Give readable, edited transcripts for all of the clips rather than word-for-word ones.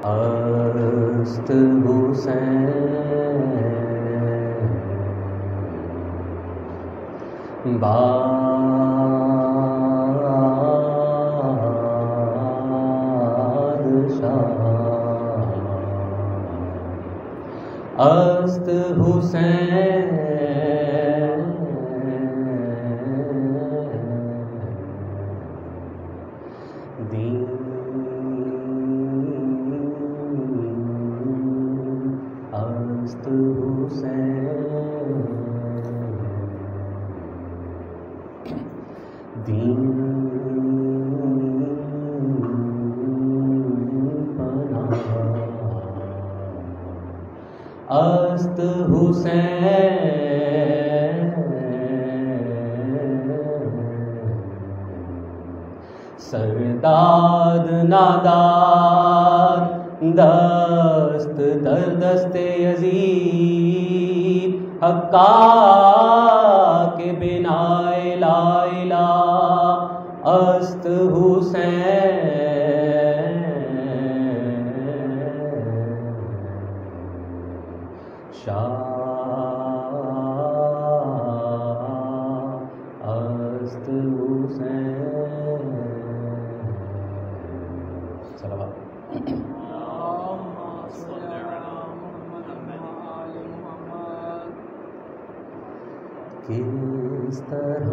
است حسین بادشاہ است حسین دین است حسین دین پناہ است حسین سرداد ناداد دست در دست یزید حقا کے بنا لا الہ است حسین شاہ است حسین صلوات کس طرح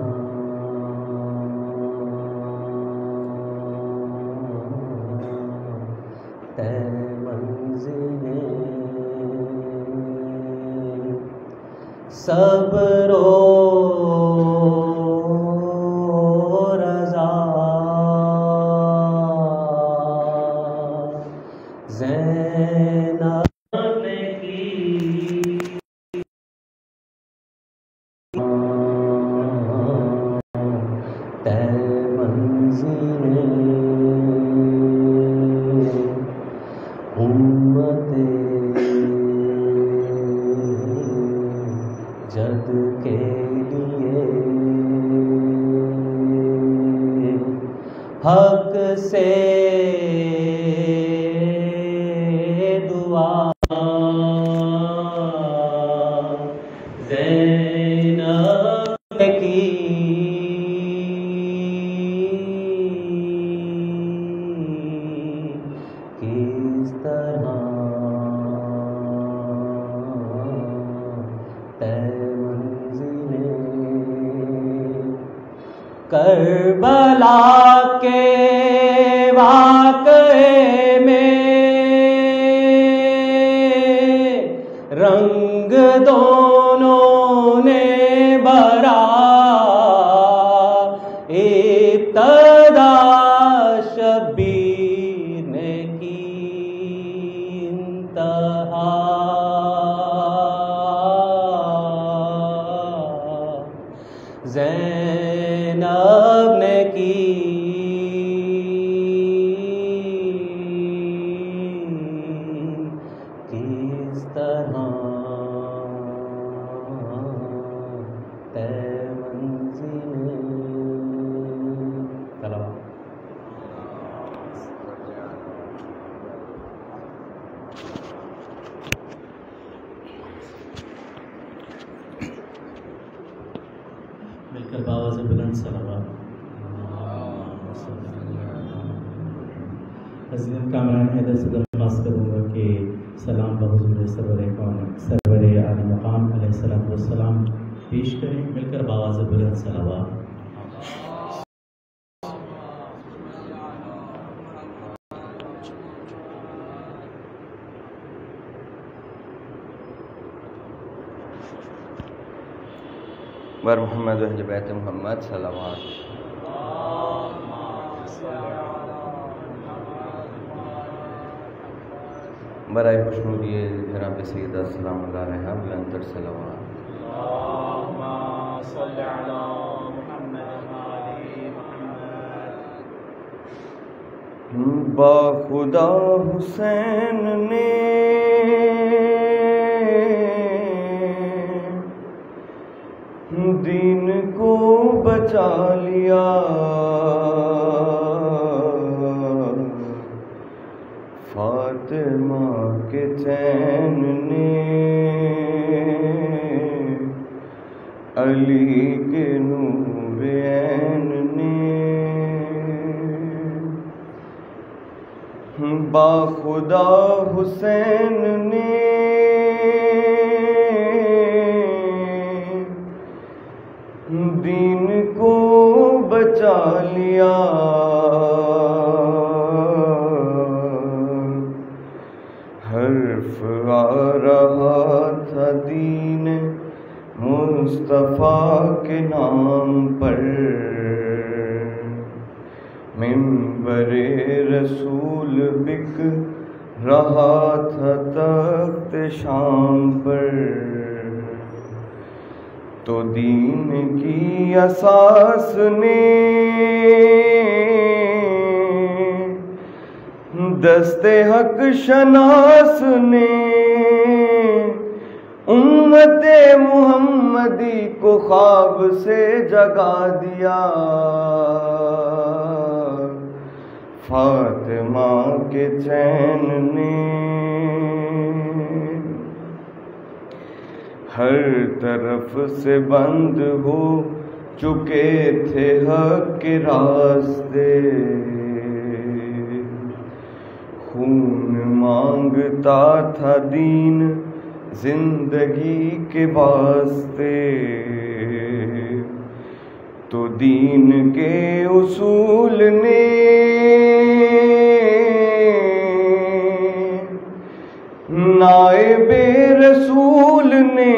طے منزلیں صبر و رضا زینب نے کی طے منزلیں امت جد کے لیے حق سے دعا زینب کی کس طرح کربلا کے واقعے میں رنگ دونوں نے بھرا ابتدا شبیر نے کی انتہا زینب نے کی کس طرح طے منزلیں مل کر باواز بلند صلوات حضرت کامران حیدر سے درخواست کروں گا کہ سلام بحضور سرور اعلی مقام علیہ السلام پیش کریں مل کر باواز بلند صلوات بر محمد اہل بیت محمد صلوات برائے خوشنودی جناب سیدہ سلام اللہ علیہ بلند تر صلوات اللہم صلی علی محمد آل محمد با خدا حسین نے دین کو بچا لیا، فاطمہ کے چین نے، علی کے نور عین نے، با خدا حسین نے، دین کو بچا لیا، حرف آ رہا تھا دین مصطفیٰ کے نام پر، منبر رسول بک رہا تھا تخت شام پر، تو دین کی اساس نے دست حق شناس نے امت محمدی کو خواب سے جگا دیا، فاطمہ کے چین نے، ہر طرف سے بند ہو چکے تھے حق کے راستے، خون مانگتا تھا دین زندگی کے واسطے، تو دین کے اصول نے نائب رسول نے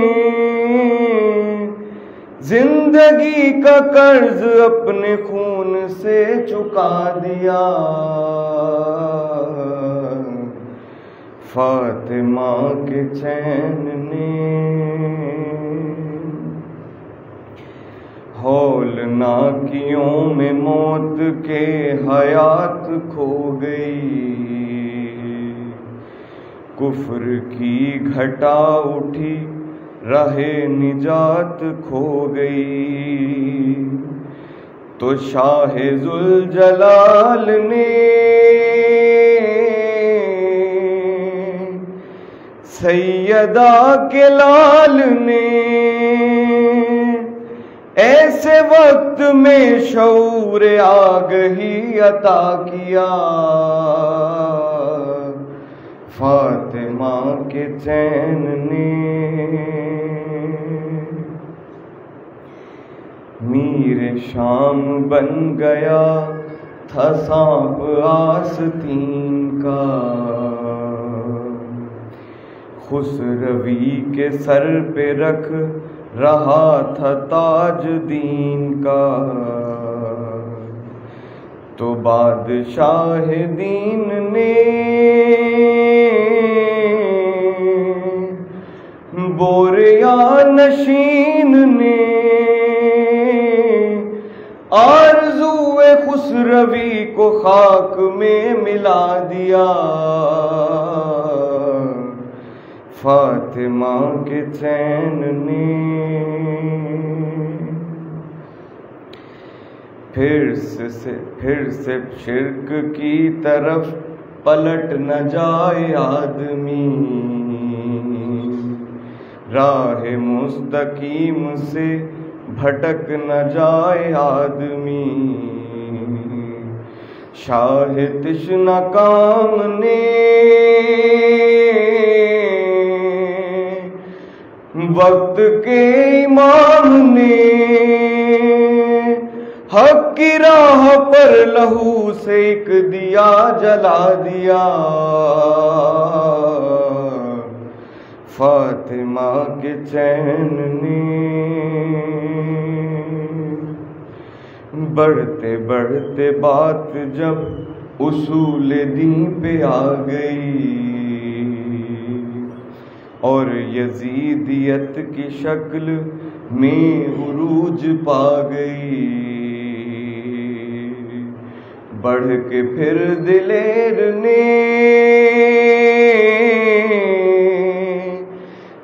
زندگی کا قرض اپنے خون سے چکا دیا، فاطمہ کے چین نے، ہولناکیوں میں موت کے حیات کھو گئی، کفر کی گھٹا اٹھی راہ نجات کھو گئی، تو شاہ ذوالجلال نے سیدہ کے لال نے ایسے وقت میں شعور آگہی عطا کیا، فاطمہ کے چین نے، میر شام بن گیا تھا سانپ آستین کا، خسروی کے سر پہ رکھ رہا تھا تاج دین کا، تو بادشاہ دین نے بوریا نشین نے آرزو خسروی کو خاک میں ملا دیا، فاطمہ کے چین نے، پھر سے شرک کی طرف پلٹ نہ جائے آدمی، راہ مستقیم سے بھٹک نہ جائے آدمی، شاہ تشنہ کام نے وقت کے امام نے حق کی راہ پر لہو سے ایک دیا جلا دیا، فاطمہ کے چین نے، بڑھتے بڑھتے بات جب اصول دین پہ آ گئی اور یزیدیت کی شکل میں عروج پا گئی، بڑھ کے پھر دلیر نے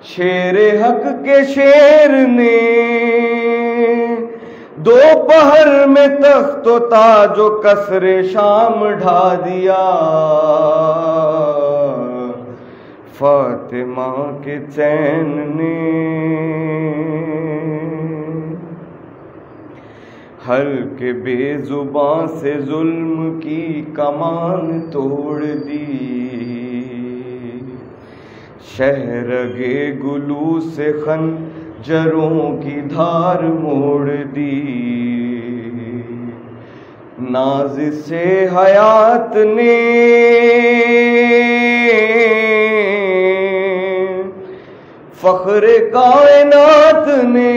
شیر حق کے شیر نے دوپہر میں تخت و تاج و قصر شام ڈھا دیا، فاطمہ کے چین نے ہلکے بے زباں سے ظلم کی کمان توڑ دی، شہرگے گلو سے خنجروں کی دھار موڑ دی، ناز سے حیات نے فخر کائنات نے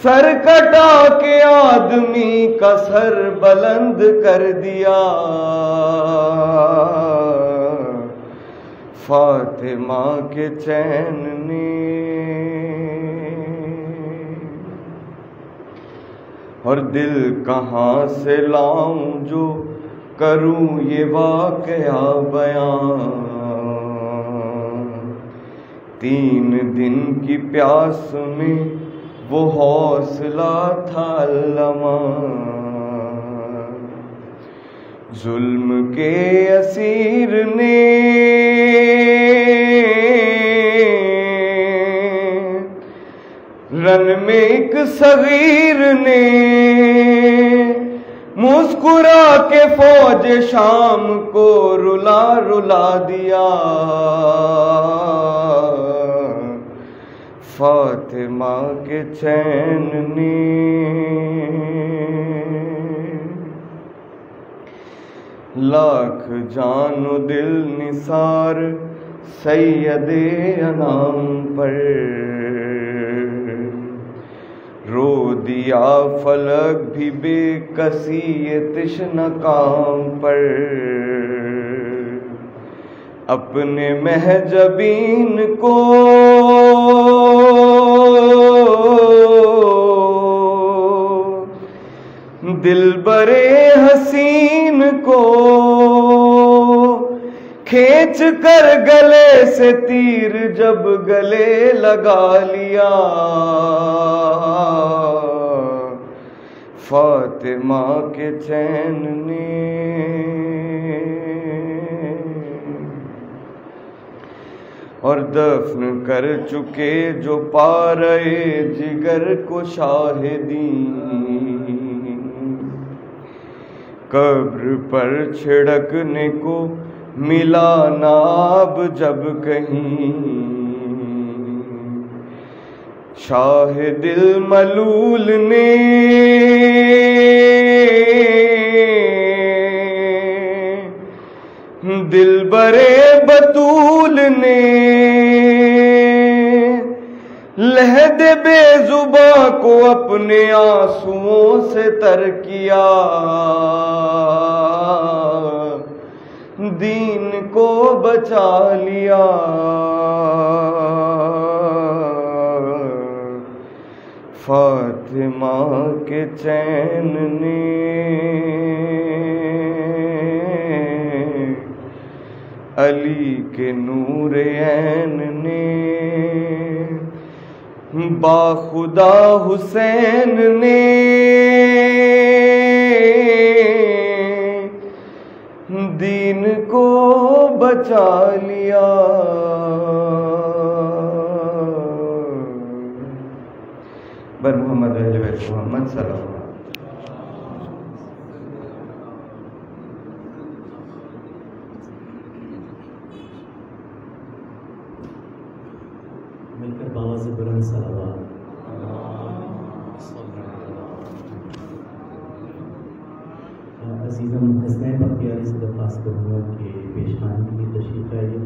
سر کٹا کے آدمی کا سر بلند کر دیا، فاطمہ کے چین نے۔ اور دل کہاں سے لاؤں جو کروں یہ واقعہ بیان، 3 دن کی پیاس میں وہ حوصلہ تھا علمان، ظلم کے اسیر نے رن میں ایک صغیر نے مسکرا کے فوج شام کو رلا رلا دیا، فاطمہ کے چین نے۔ لاکھ جان و دل نثار سید انام پر، رو دیا فلک بھی بے کسی تشنہ کام پر، اپنے محجبین کو دلبرے حسین کو کھینچ کر گلے سے تیر جب گلے لگا لیا، فاطمہ کے چین نے۔ اور دفن کر چکے جو پا رہے جگر کو شاہدین، قبر پر چھڑکنے کو ملا ناب جب کہیں، شاہ دل ملول نے دلبرے بطول نے لہد بے زباں کو اپنے آنسوؤں سے تر کیا، دین کو بچا لیا، فاطمہ کے چین نے۔ علی کے نور عین نے با خدا حسین نے دین کو بچا لیا، بر محمد اہل بیت محمد صلی اللہ علیہ وسلم۔ مل کر باواز بلند صلوات۔ عزیزم حسنین بختیاری سے درخواست کروں گا کہ پیشخانی کی تشریف لائیے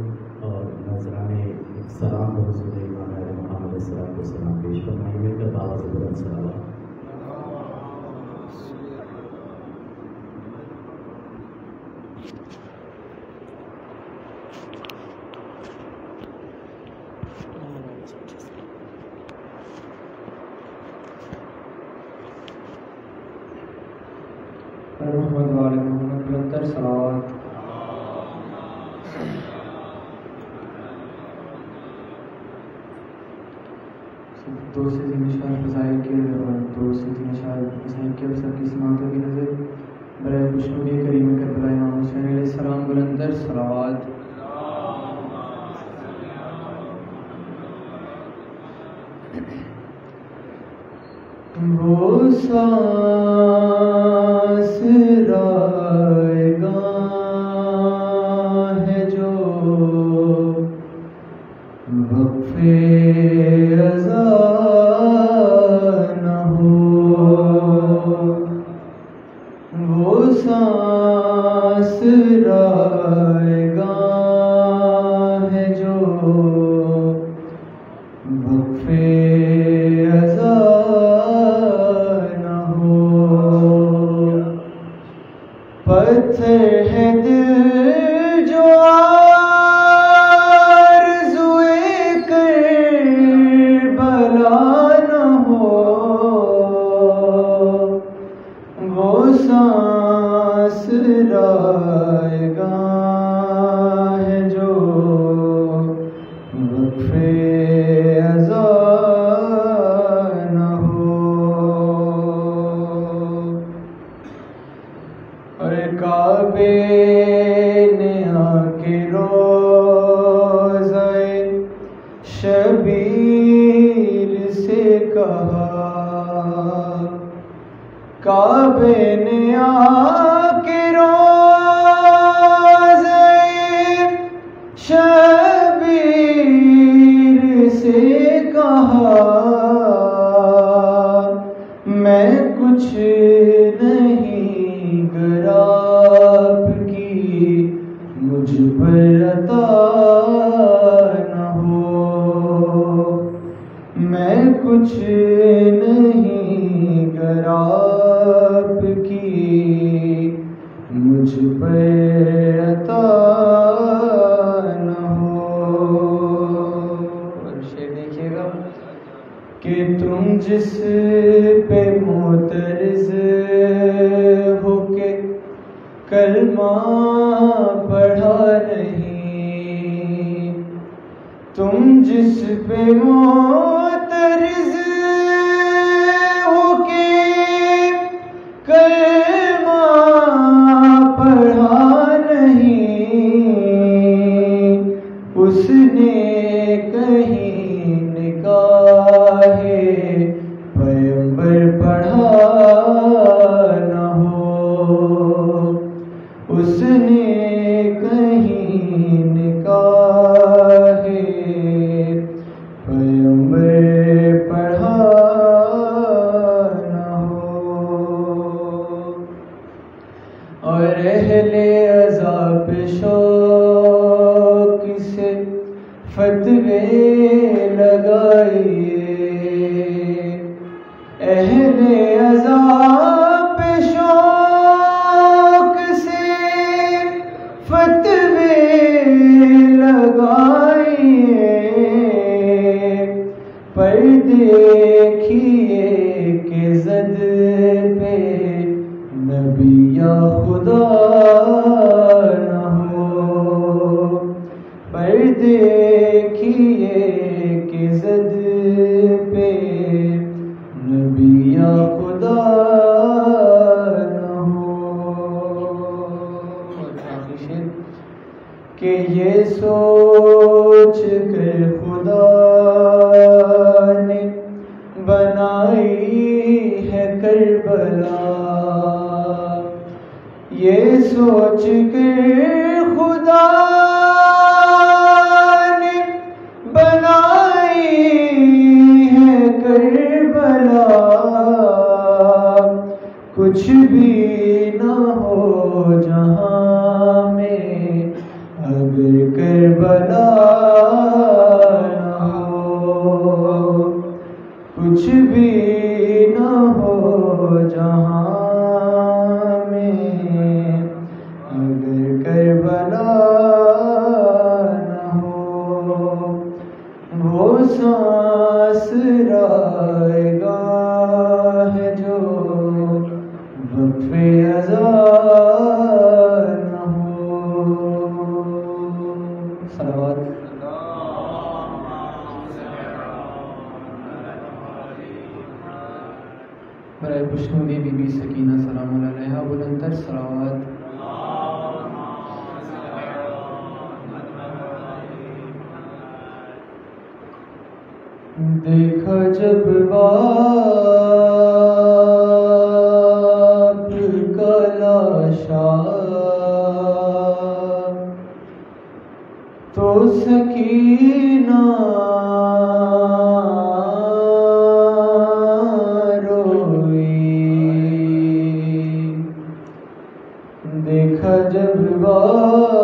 اور نذرانے سلام بحضور امام علیہ محمد علیہ السلام پیش فرمائیے۔ مل کر باواز بلند صلوات۔ محمد وعلی محمد بلندر صلوات۔ دو سے تین اشعار فضائل کے اور دو سے تین اشعار مذاہب کے افسر کی سماعت کی نظر برائے خوشنودی کریم کربلا امام حسین علیہ السلام بلندر صلوات. وہ سانس رائگاں ہے جو وقفے ازاں نہ ہو، وہ سانس رائگاں ہے جو وقفے پتھر ہے دل جو آرزوئے کربلا نہ ہو، وہ سانس رائگاں ہے جو وقفے ازاں نہ ہو. اور کعبے نے آ کے روضہ شبیر سے کہا، کعبے نے آ کے روضہ شبیر سے کہا، میں کچھ نہیں گر آپ کی مجھ پر عطا نہ ہو، میں کچھ نہیں گر آپ کی مجھ پر عطا نہ ہو. اور شعر دیکھیے گا کہ تم جس پہ معترض ہو کے کلمہ پڑھا نہیں، تم جس پہ معترض ہو کے کلمہ پڑھا نہیں، اس نے کہیں نکاح پیغمبر پڑھا نہ ہو، اس نے کہیں نکاح پیغمبر پڑھا نہ ہو. اور اہل عذاب شوق سے فتوے لگائیے، اہل عذاب شوق سے فتوے لگائیے، پر دیکھیے کہ زد پہ نبی یا خدا نہ ہو، پر دیکھیے کہ زد پہ نبی یا خدا نہ ہو. کہ یہ سوچ کر خدا نے بنائی ہے کربلا، یہ سوچ کر خدا نے بنائی ہے کربلا، کچھ بھی نہ ہو جہاں میں اگر کربلا نہ ہو، کچھ بھی نہ ہو جہاں میں اگر کربلا نہ ہو، وہ سانس رائگاں ہے جو وقفے ازاں نہ ہو. صلوات. برائے خوشنودی بی بی سکینہ سلام علیہا بلندر صلوات. دیکھا جب باپ کا لاشا تو سکینہ روئی. دیکھا جب باپ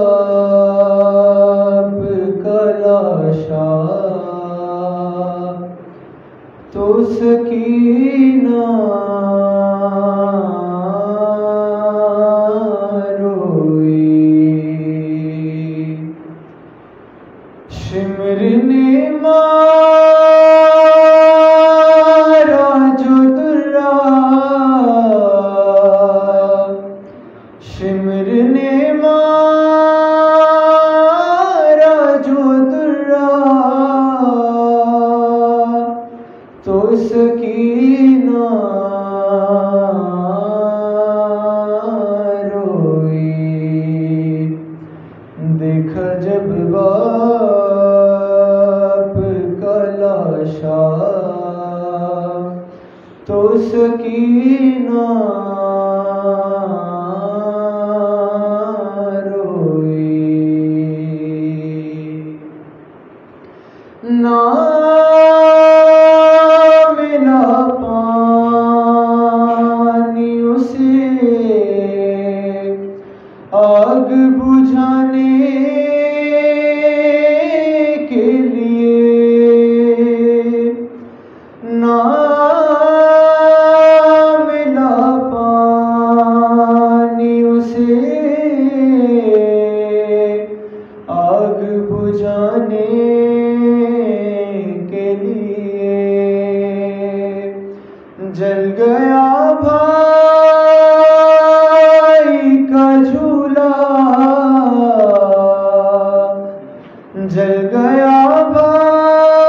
کا لاشا تو سکینہ روئی. شمر نے مارا جو درا، شمر نے مارا جو درا تو سکینہ روئی. دیکھا جب باپ کا لاشا تو سکینہ روئی. ملا پانی اسے آگ بجھانے کے لیے، نہ ملا پانی اسے آگ بجھانے کے لیے. جل گیا بھائی کا جھولا، جل گیا بھائی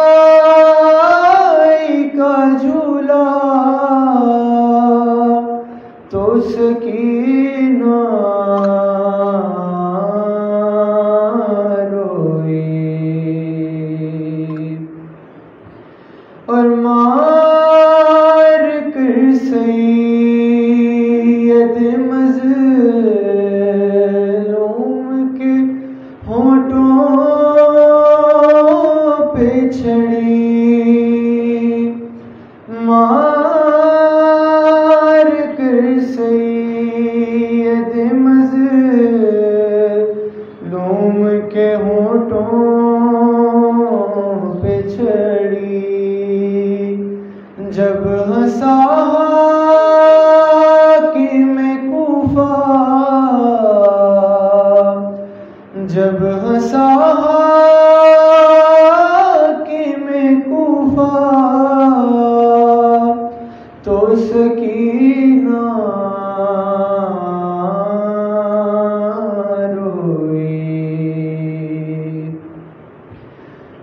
کا جھولا تو سکینہ روئی. اور مار کر سید مظلوم کے ہونٹوں پہ چڑھی، مار کر سید مظلوم کے ہونٹوں پہ چڑھی. جب ہنسا حاکم کوفہ، جب ہنسا حاکم کوفہ تو سکینہ روئی.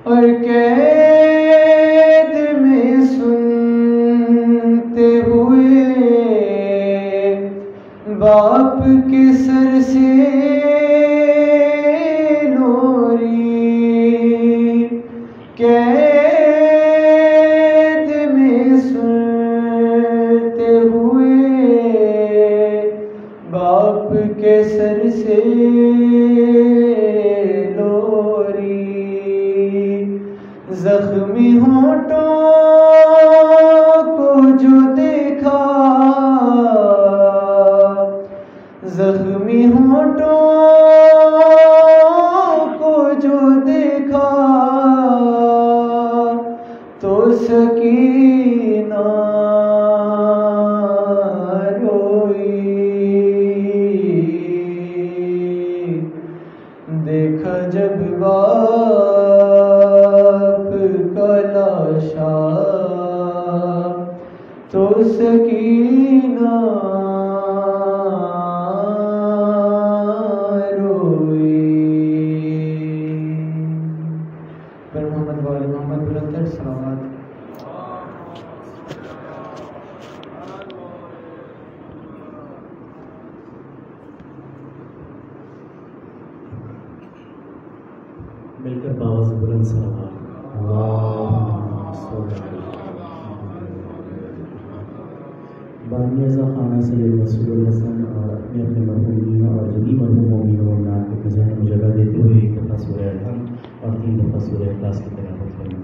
اور قید میں سنتے ہوئے باپ کے سر سے لوری، قید میں سنتے ہوئے باپ کے سر سے لوری. زخمی ہونٹوں کو جو دیکھا، زخمی ہونٹوں کو جو دیکھا تو سکینہ روئی. دیکھا جب باپ کا لاشا تو سکینہ روئی. پر محمد وال محمد بلندر صلوات. بانی ازا خانہ سید مسعود الحسن اور اپنے اپنے مرحومین اور جدید مرحوم مومنین و مومنات کے ذہن میں جگہ دیتے ہوئے ایک دفعہ سورہ الحمد اور 3 دفعہ سورہ اخلاص کی تلاوت کریں.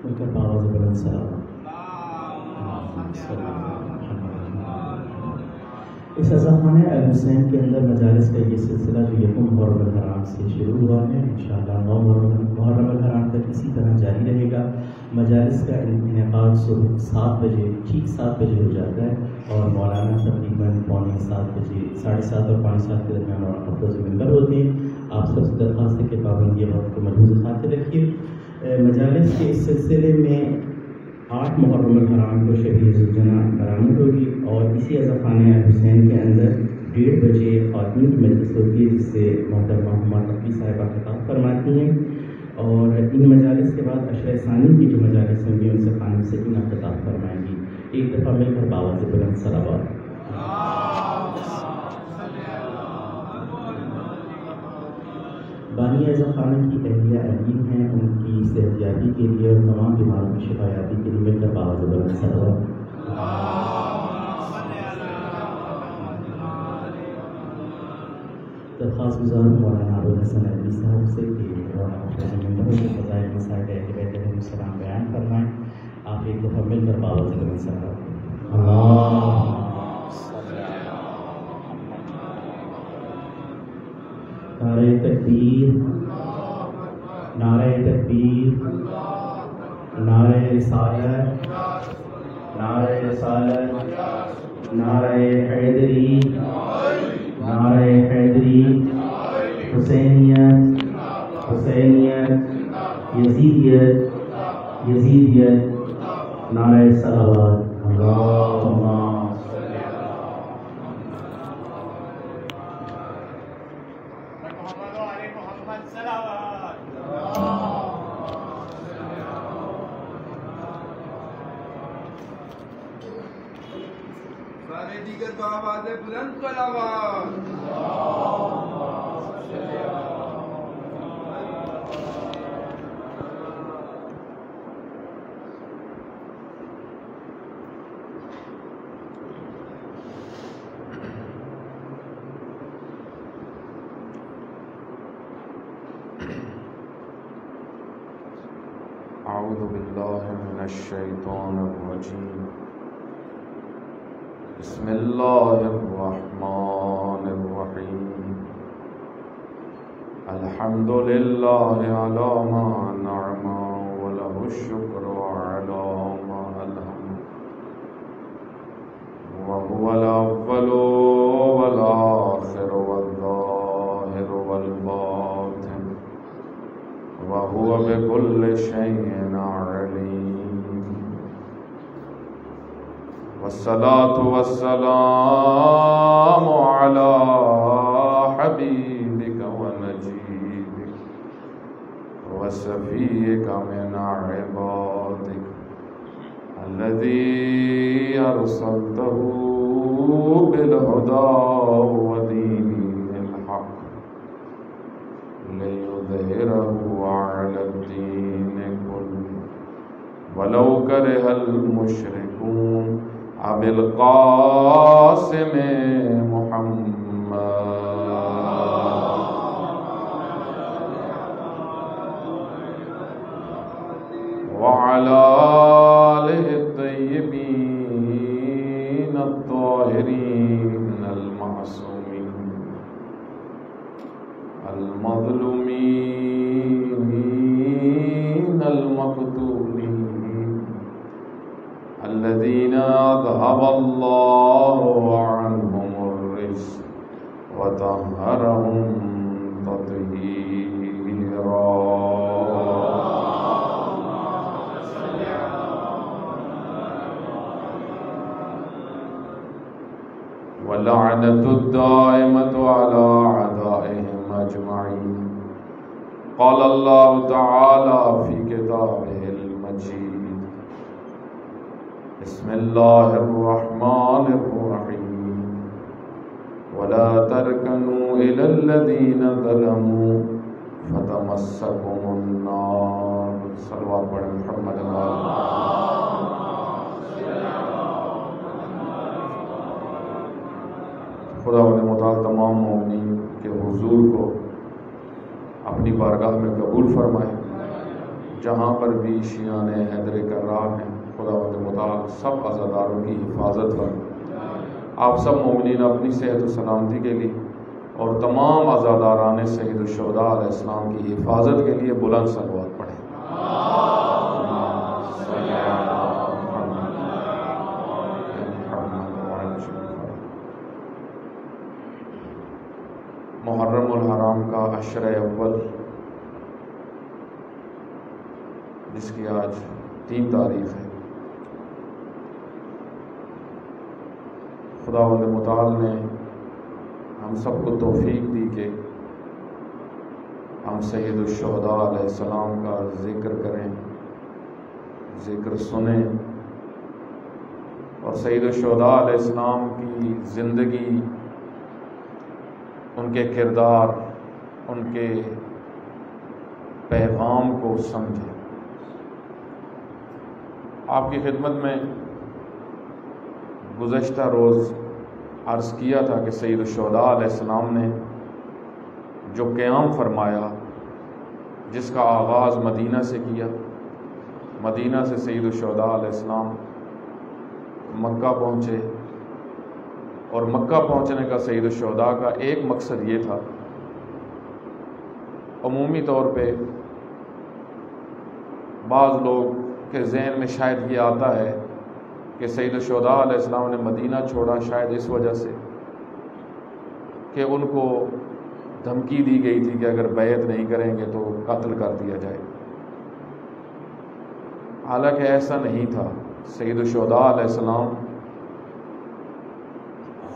مل کر باواز بلند سلام. اس ازاخانہ الحسین کے اندر مجالس کا یہ سلسلہ جو یکم محرم الحرام سے شروع ہوا ہے انشاءاللہ 9 محرم الحرام تک اسی طرح جاری رہے گا. مجالس کا انعقاد صبح 7 بجے ٹھیک 7 بجے ہو جاتا ہے اور مولانا تقریباً 6:45 بجے 7:30 اور 7:45 کے درمیان افروز منبر ہوتے ہیں. آپ سب سے درخواست ہے کہ پابندی وقت کو ملحوظ خاطر رکھیے. مجالس کے اس سلسلے میں 8 محرم الحرام کو شب ذوالجناح برآمد ہوگی اور اسی ازاخانہ حسین کے اندر 1:30 بجے خواتین کی مجلس ہوتی ہے جس سے محترمہ ہما تقوی صاحبہ خطاب فرماتی ہیں اور ان مجالس کے بعد عشرہ ثانی کی جو مجالس ہوں گی ان سے خانم سکینہ خطاب فرمائیں گی. ایک دفعہ مل کر باواز بلند صلوات. بانی ازاخانہ کی اہلیہ علیم ہیں ان کی صحت یابی کے لیے اور تمام بیماروں کی شفا یابی کے لیے مل کر باواز بلند صلوات. درخواست گزار مولانا ابوالحسن علی صاحب سے کہ مولانا کے فضائل مسائل اہل بیت علیہ السلام بیان فرمائیں. آپ ایک دفعہ مل کر باواز بلند صلوات. نعرہ تکبیر، نعرہ تکبیر، نعرہ رسالت، نعرہ رسالت، نعرہ حیدری، نعرہ حیدری، حسینیت، حسینیت، یزیدیت، یزیدیت، نعرہ صلوات. اللہم دیگر تو آواز بلند صلوات. اعوذ باللہ من الشیطان الرجیم. بسم اللہ الرحمن الرحیم. الحمد للہ علی ما انعم وله الشکر علی ما الہم وهو الاول والآخر والظاہر والباطن وهو بكل شيء عليم. والصلاة والسلام على حبيبك ونجيبك وصفيك من عبادك الذي أرسلته بالهدى ودين الحق ليظهره على الدين كله ولو كره المشركون. ابو القاسم محمد وعلى آله الطيبين الطاهرين المعصومين المظلومين المقتولين الذين أذهب الله عنهم الرجس وطهرهم تطهيرا. واللعنة الدائمة على أعدائهم أجمعين. قال الله تعالى في كتابه المجيد: بسم الله الرحمن الرحيم. ولا تركنوا إلى الذين ظلموا فتمسكم النار. صلوات پڑھیں محمد خدا متعال تمام مومنین کے حضور کو اپنی بارگاہ میں قبول فرمائے. جہاں پر بھی شیعان حیدر کرار ہیں خدا متعال سب عزاداروں کی حفاظت فرمائے. آپ سب مومنین اپنی صحت و سلامتی کے لیے اور تمام عزاداران سید الشہداء علیہ السلام کی حفاظت کے لیے بلند صلوات پڑھیں. محرم الحرام کا عشر اول جس کی آج 3 تاریخ ہے، خداوند متعال نے ہم سب کو توفیق دی کہ ہم سید الشہداء علیہ السلام کا ذکر کریں، ذکر سنیں اور سید الشہداء علیہ السلام کی زندگی، ان کے کردار، ان کے پیغام کو سمجھیں. آپ کی خدمت میں گزشتہ روز عرض کیا تھا کہ سید الشہداء علیہ السلام نے جو قیام فرمایا، جس کا آغاز مدینہ سے کیا، مدینہ سے سید الشہداء علیہ السلام مکہ پہنچے، اور مکہ پہنچنے کا سید الشہداء کا ایک مقصد یہ تھا. عمومی طور پہ بعض لوگ کے ذہن میں شاید یہ آتا ہے کہ سید الشہداء علیہ السلام نے مدینہ چھوڑا شاید اس وجہ سے کہ ان کو دھمکی دی گئی تھی کہ اگر بیعت نہیں کریں گے تو قتل کر دیا جائے. حالانکہ ایسا نہیں تھا. سید الشہداء علیہ السلام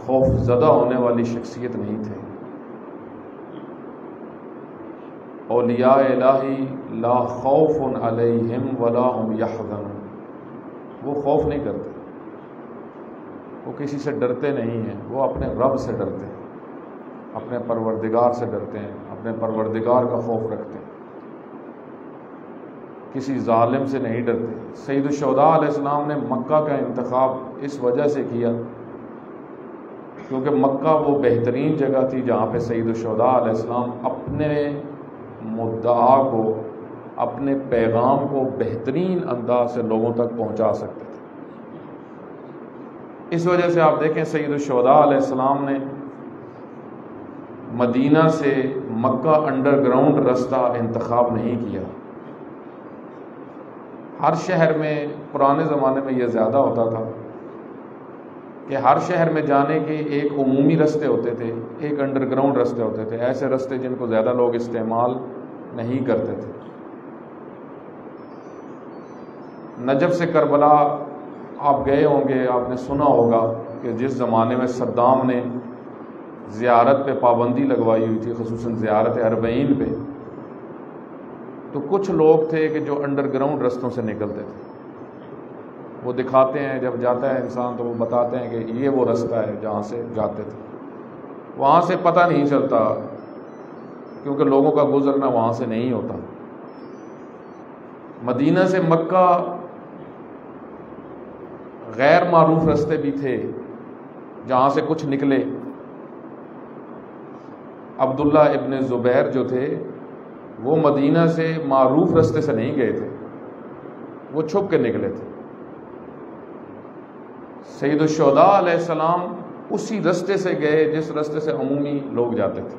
خوف زدہ ہونے والی شخصیت نہیں تھے. اولیاء الہی لا خوف علیہم ولا هم یحزنون، وہ خوف نہیں کرتے، وہ کسی سے ڈرتے نہیں ہیں، وہ اپنے رب سے ڈرتے ہیں، اپنے پروردگار سے ڈرتے ہیں، اپنے پروردگار کا خوف رکھتے ہیں، کسی ظالم سے نہیں ڈرتے. سید الشہداء علیہ السلام نے مکہ کا انتخاب اس وجہ سے کیا کیونکہ مکہ وہ بہترین جگہ تھی جہاں پہ سید الشہداء علیہ السلام اپنے مدعا کو، اپنے پیغام کو بہترین انداز سے لوگوں تک پہنچا سکتے تھے. اس وجہ سے آپ دیکھیں سید الشہداء علیہ السلام نے مدینہ سے مکہ انڈر گراؤنڈ رستہ انتخاب نہیں کیا. ہر شہر میں پرانے زمانے میں یہ زیادہ ہوتا تھا کہ ہر شہر میں جانے کے ایک عمومی رستے ہوتے تھے، ایک انڈر گراؤنڈ رستے ہوتے تھے، ایسے رستے جن کو زیادہ لوگ استعمال نہیں کرتے تھے. نجف سے کربلا آپ گئے ہوں گے، آپ نے سنا ہوگا کہ جس زمانے میں صدام نے زیارت پہ پابندی لگوائی ہوئی تھی، خصوصاً زیارت اربعین پہ، تو کچھ لوگ تھے کہ جو انڈر گراؤنڈ رستوں سے نکلتے تھے. وہ دکھاتے ہیں، جب جاتا ہے انسان تو وہ بتاتے ہیں کہ یہ وہ رستہ ہے جہاں سے جاتے تھے. وہاں سے پتہ نہیں چلتا کیونکہ لوگوں کا گزرنا وہاں سے نہیں ہوتا. مدینہ سے مکہ غیر معروف رستے بھی تھے جہاں سے کچھ نکلے. عبداللہ ابن زبیر جو تھے وہ مدینہ سے معروف رستے سے نہیں گئے تھے، وہ چھپ کے نکلے تھے. سید الشہداء علیہ السلام اسی رستے سے گئے جس رستے سے عمومی لوگ جاتے تھے.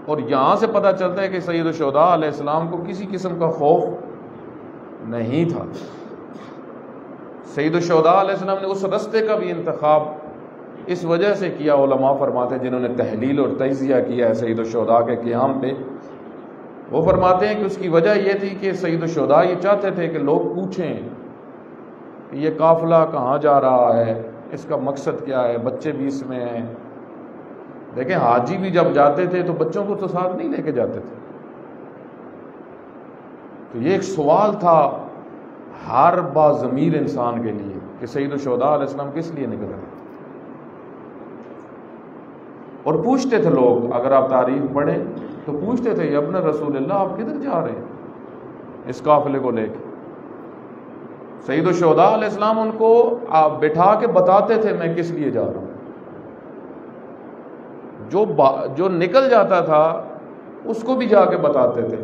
اور یہاں سے پتہ چلتا ہے کہ سید الشہداء علیہ السلام کو کسی قسم کا خوف نہیں تھا. سید الشہداء علیہ السلام نے اس رستے کا بھی انتخاب اس وجہ سے کیا. علماء فرماتے ہیں جنہوں نے تحلیل اور تجزیہ کیا ہے سید الشہداء کے قیام پہ، وہ فرماتے ہیں کہ اس کی وجہ یہ تھی کہ سید الشہداء یہ چاہتے تھے کہ لوگ پوچھیں کہ یہ قافلہ کہاں جا رہا ہے، اس کا مقصد کیا ہے، بچے بھی اس میں ہیں۔ دیکھیں حاجی بھی جب جاتے تھے تو بچوں کو تو ساتھ نہیں لے کے جاتے تھے۔ تو یہ ایک سوال تھا ہر باضمیر انسان کے لیے کہ سید الشہداء علیہ السلام کس لیے نکل رہے ہیں۔ اور پوچھتے تھے لوگ، اگر آپ تاریخ پڑھیں تو پوچھتے تھے ابن رسول اللہ آپ کدھر جا رہے ہیں اس قافلے کو لے کے۔ سید الشہداء علیہ السلام ان کو بٹھا کے بتاتے تھے میں کس لیے جا رہا ہوں۔ جو نکل جاتا تھا اس کو بھی جا کے بتاتے تھے،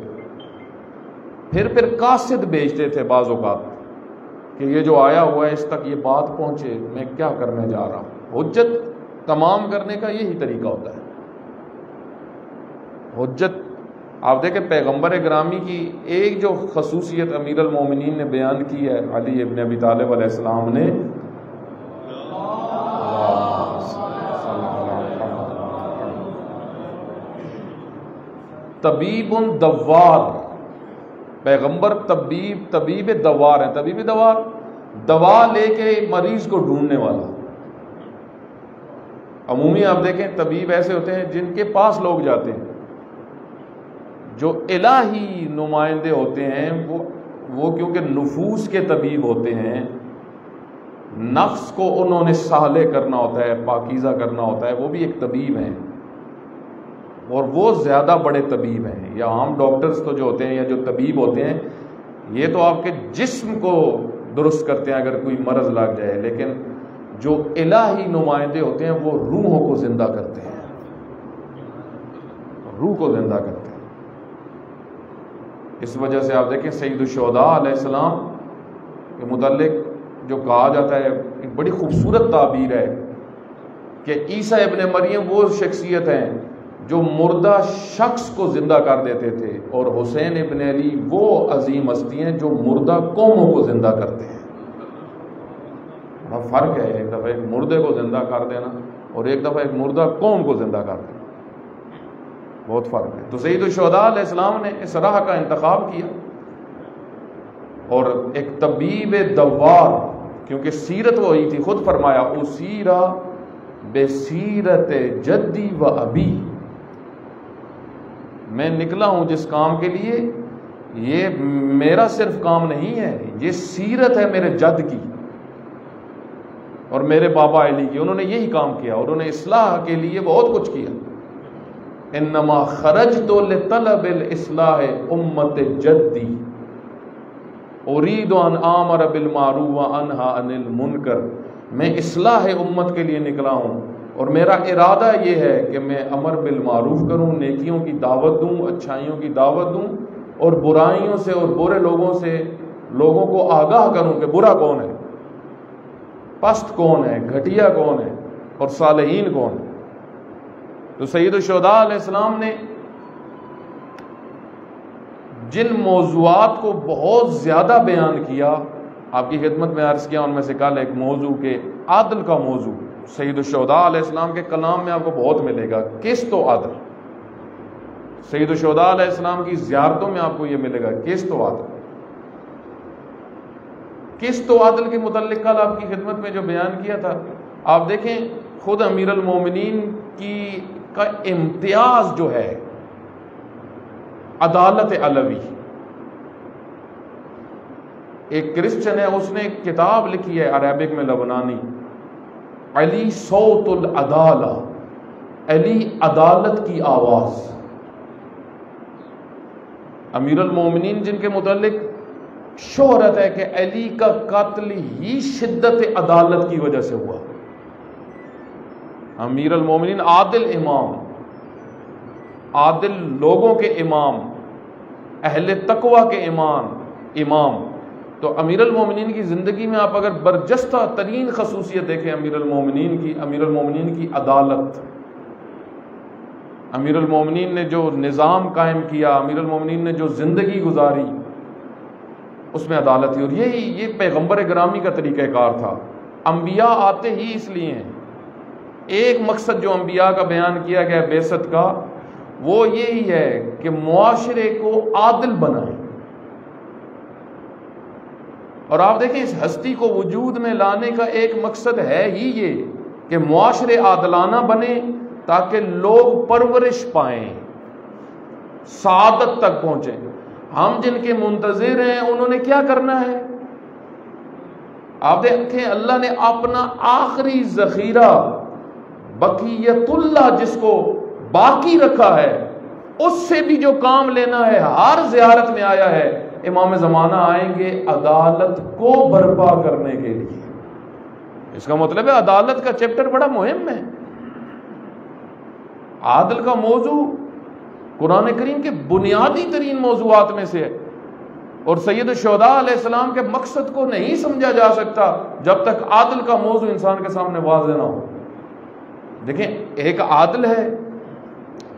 پھر قاصد بھیجتے تھے بعض اوقات کہ یہ جو آیا ہوا ہے اس تک یہ بات پہنچے، میں کیا کرنے جا رہا ہوں۔ حجت تمام کرنے کا یہی طریقہ ہوتا ہے۔ حجت آپ دیکھیں پیغمبر گرامی کی ایک جو خصوصیت امیر المومنین نے بیان کی ہے، علی ابن ابی طالب علیہ السلام نے، طبیب دوار، پیغمبر طبیب دوار ہیں۔ طبیب دوار دوا لے کے مریض کو ڈھونڈنے والا۔ عمومی آپ دیکھیں طبیب ایسے ہوتے ہیں جن کے پاس لوگ جاتے ہیں، جو الہی نمائندے ہوتے ہیں وہ کیونکہ نفوس کے طبیب ہوتے ہیں، نفس کو انہوں نے صالح کرنا ہوتا ہے، پاکیزہ کرنا ہوتا ہے، وہ بھی ایک طبیب ہیں، اور وہ زیادہ بڑے طبیب ہیں۔ یا عام ڈاکٹرز تو جو ہوتے ہیں یا جو طبیب ہوتے ہیں یہ تو آپ کے جسم کو درست کرتے ہیں اگر کوئی مرض لگ جائے، لیکن جو الہی نمائندے ہوتے ہیں وہ روحوں کو زندہ کرتے ہیں، روح کو زندہ کرتے ہیں۔ اس وجہ سے آپ دیکھیں سید الشہداء علیہ السلام کے متعلق جو کہا جاتا ہے ایک بڑی خوبصورت تعبیر ہے کہ عیسیٰ ابن مریم وہ شخصیت ہیں جو مردہ شخص کو زندہ کر دیتے تھے، اور حسین ابن علی وہ عظیم ہستی ہیں جو مردہ قوموں کو زندہ کرتے ہیں۔ بڑا فرق ہے ایک دفعہ ایک مردے کو زندہ کر دینا اور ایک دفعہ ایک مردہ قوم کو زندہ کر دینا، بہت فرق ہے۔ تو سید الشہداء علیہ السلام نے اس راہ کا انتخاب کیا، اور ایک طبیب دوار، کیونکہ سیرت وہی تھی، خود فرمایا اسیرا بسیرت جدی و ابی، میں نکلا ہوں جس کام کے لیے یہ میرا صرف کام نہیں ہے، یہ سیرت ہے میرے جد کی اور میرے بابا علی کی، انہوں نے یہی کام کیا، اور انہوں نے اصلاح کے لیے بہت کچھ کیا۔ انما خرجت لطلب الاصلاح امت جدی اريد ان آمر بالمعروف وانہا عن المنکر، میں اصلاح امت کے لیے نکلا ہوں، اور میرا ارادہ یہ ہے کہ میں امر بالمعروف کروں، نیکیوں کی دعوت دوں، اچھائیوں کی دعوت دوں، اور برائیوں سے اور برے لوگوں سے لوگوں کو آگاہ کروں کہ برا کون ہے، پست کون ہے، گھٹیا کون ہے، اور صالحین کون ہے۔ تو سید الشہداء علیہ السلام نے جن موضوعات کو بہت زیادہ بیان کیا، آپ کی خدمت میں عرض کیا ان میں سے کل ایک موضوع کہ عدل کا موضوع سید الشہداء علیہ السلام کے کلام میں آپ کو بہت ملے گا، قسط و عدل۔ سید الشہداء علیہ السلام کی زیارتوں میں آپ کو یہ ملے گا، قسط و عدل۔ قسط و عدل کے متعلق کل آپ کی خدمت میں جو بیان کیا تھا، آپ دیکھیں خود امیر المومنین کا امتیاز جو ہے عدالت علوی۔ ایک کرسچن ہے، اس نے ایک کتاب لکھی ہے عربک میں، لبنانی، علی صوت العدالہ، علی عدالت کی آواز۔ امیر المومنین جن کے متعلق شہرت ہے کہ علی کا قتل ہی شدت عدالت کی وجہ سے ہوا۔ امیر المومنین عادل امام، عادل لوگوں کے امام، اہل تقوی کے امام۔ تو امیر المومنین کی زندگی میں آپ اگر برجستہ ترین خصوصیت دیکھیں امیر المومنین کی عدالت۔ امیر المومنین نے جو نظام قائم کیا، امیر المومنین نے جو زندگی گزاری، اس میں عدالت تھی، اور یہ پیغمبر گرامی کا طریقہ کار تھا۔ انبیاء آتے ہی اس لیے ہیں، ایک مقصد جو انبیاء کا بیان کیا گیا بعثت کا وہ یہی ہے کہ معاشرے کو عادل بنائیں۔ اور آپ دیکھیں اس ہستی کو وجود میں لانے کا ایک مقصد ہے ہی یہ کہ معاشرے عادلانہ بنے تاکہ لوگ پرورش پائیں، سعادت تک پہنچیں۔ ہم جن کے منتظر ہیں انہوں نے کیا کرنا ہے؟ آپ دیکھیں اللہ نے اپنا آخری ذخیرہ بقیت اللہ جس کو باقی رکھا ہے اس سے بھی جو کام لینا ہے، ہر زیارت میں آیا ہے امام زمانہ آئیں گے عدالت کو برپا کرنے کے لیے۔ اس کا مطلب ہے عدالت کا چیپٹر بڑا مہم ہے۔ عادل کا موضوع قرآن کریم کے بنیادی ترین موضوعات میں سے ہے، اور سید الشہداء علیہ السلام کے مقصد کو نہیں سمجھا جا سکتا جب تک عادل کا موضوع انسان کے سامنے واضح نہ ہو۔ دیکھیں ایک عادل ہے،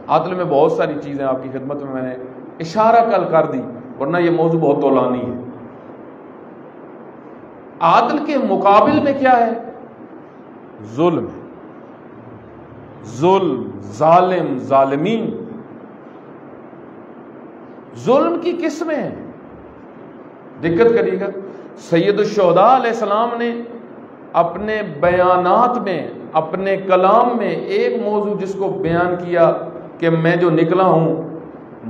عادل میں بہت ساری چیزیں آپ کی خدمت میں نے اشارہ کر دی، ورنہ یہ موضوع بہت طولانی ہے۔ عادل کے مقابل میں کیا ہے؟ ظلم، ظالم، ظالمین۔ ظلم کی قسمیں ہیں، دقت کریے گا۔ سید الشہداء علیہ السلام نے اپنے بیانات میں، اپنے کلام میں ایک موضوع جس کو بیان کیا کہ میں جو نکلا ہوں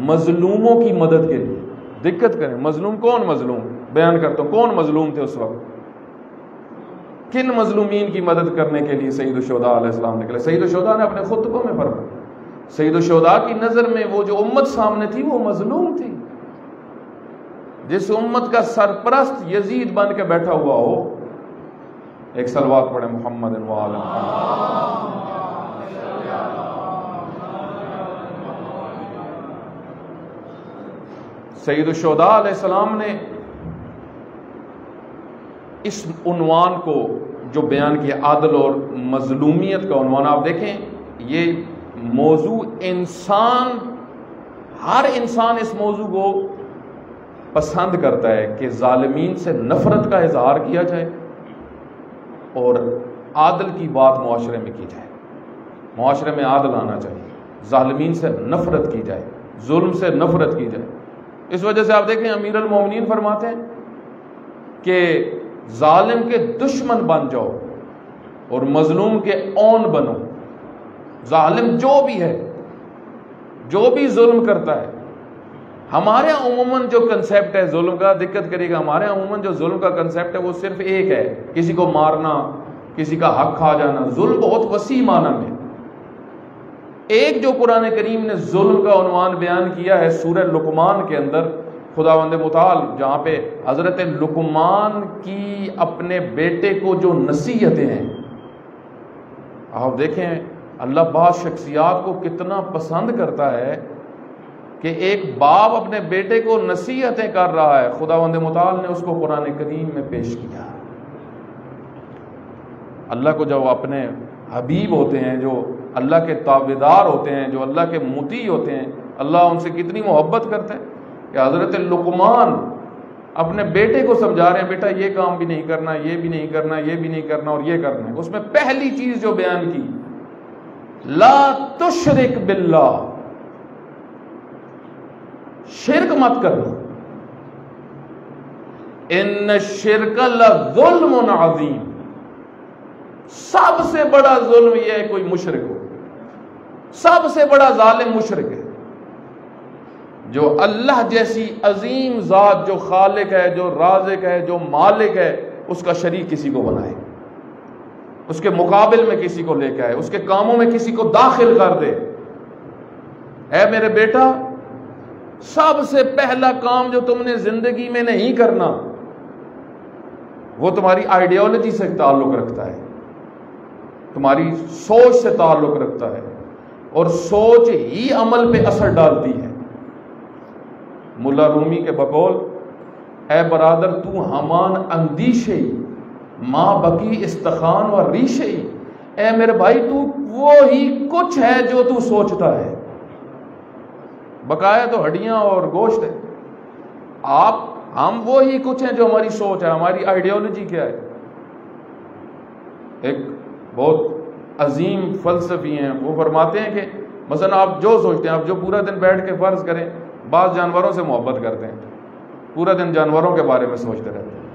مظلوموں کی مدد کے لیے۔ دقت کریں، مظلوم کون؟ مظلوم بیان کرتا ہوں کون مظلوم تھے اس وقت، کن مظلومین کی مدد کرنے کے لیے سید الشہداء علیہ السلام نکلے۔ سید الشہداء نے اپنے خطبوں میں فرمایا، سید الشہداء کی نظر میں وہ جو امت سامنے تھی وہ مظلوم تھی۔ جس امت کا سرپرست یزید بن کے بیٹھا ہوا ہو، ایک صلوات پڑھیں محمد وعلی محمد۔ سید الشہداء علیہ السلام نے اس عنوان کو جو بیان کیا، عادل اور مظلومیت کا عنوان، آپ دیکھیں یہ موضوع انسان، ہر انسان اس موضوع کو پسند کرتا ہے کہ ظالمین سے نفرت کا اظہار کیا جائے اور عادل کی بات معاشرے میں کی جائے۔ معاشرے میں عادل آنا چاہیے، ظالمین سے نفرت کی جائے، ظلم سے نفرت کی جائے۔ اس وجہ سے آپ دیکھیں امیر المومنین فرماتے ہیں کہ ظالم کے دشمن بن جاؤ اور مظلوم کے اون بنو۔ ظالم جو بھی ہے، جو بھی ظلم کرتا ہے، ہمارے یہاں عموماً جو کنسیپٹ ہے ظلم کا، دقت کرے گا، ہمارے یہاں عموماً جو ظلم کا کنسیپٹ ہے وہ صرف ایک ہے، کسی کو مارنا، کسی کا حق کھا جانا۔ ظلم بہت وسیع معنی میں، ایک جو قرآن کریم نے ظلم کا عنوان بیان کیا ہے سورہ لقمان کے اندر، خداوند متعال جہاں پہ حضرت لقمان کی اپنے بیٹے کو جو نصیحتیں ہیں، آپ دیکھیں اللہ بعض شخصیات کو کتنا پسند کرتا ہے کہ ایک باپ اپنے بیٹے کو نصیحتیں کر رہا ہے، خداوند متعال نے اس کو قرآن کریم میں پیش کیا۔ اللہ کو جب اپنے حبیب ہوتے ہیں، جو اللہ کے تابعدار ہوتے ہیں، جو اللہ کے مطیع ہوتے ہیں، اللہ ان سے کتنی محبت کرتا ہے کہ حضرت لقمان اپنے بیٹے کو سمجھا رہے ہیں، بیٹا یہ کام بھی نہیں کرنا، یہ بھی نہیں کرنا، یہ بھی نہیں کرنا اور یہ کرنا ہے۔ اس میں پہلی چیز جو بیان کی، لا تشرک باللہ، شرک مت کرنا، ان الشرک لظلم عظیم، سب سے بڑا ظلم یہ ہے کوئی مشرک ہو، سب سے بڑا ظالم مشرک ہے، جو اللہ جیسی عظیم ذات، جو خالق ہے، جو رازق ہے، جو مالک ہے، اس کا شریک کسی کو بنائے، اس کے مقابل میں کسی کو لے کے آئے، اس کے کاموں میں کسی کو داخل کر دے۔ اے میرے بیٹا، سب سے پہلا کام جو تم نے زندگی میں نہیں کرنا وہ تمہاری آئیڈیالوجی سے تعلق رکھتا ہے، تمہاری سوچ سے تعلق رکھتا ہے، اور سوچ ہی عمل پہ اثر ڈالتی ہے۔ ملا رومی کے بقول، اے برادر تو ہمان اندیشی ماں بکی استخان و ریشی، اے میرے بھائی تو وہی کچھ ہے جو تو سوچتا ہے، بقایا تو ہڈیاں اور گوشت ہے، ہم وہی کچھ ہیں جو ہماری سوچ ہے، ہماری آئیڈیالوجی کیا ہے۔ ایک بہت عظیم فلسفی ہیں، وہ فرماتے ہیں کہ مثلا آپ جو سوچتے ہیں، آپ جو پورا دن بیٹھ کے فرض کریں بعض جانوروں سے محبت کرتے ہیں، پورا دن جانوروں کے بارے میں سوچتے رہتے ہیں،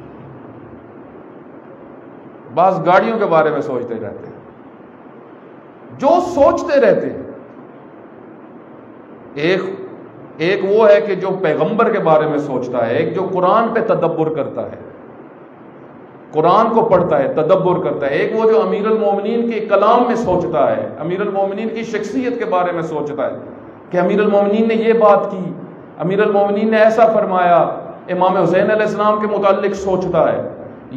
بعض گاڑیوں کے بارے میں سوچتے رہتے ہیں، جو سوچتے رہتے ہیں۔ ایک وہ ہے کہ جو پیغمبر کے بارے میں سوچتا ہے، ایک جو قرآن پہ تدبر کرتا ہے، قرآن کو پڑھتا ہے، تدبر کرتا ہے، ایک وہ جو امیر المومنین کے کلام میں سوچتا ہے، امیر المومنین کی شخصیت کے بارے میں سوچتا ہے کہ امیر المومنین نے یہ بات کی، امیر المومنین نے ایسا فرمایا، امام حسین علیہ السلام کے متعلق سوچتا ہے۔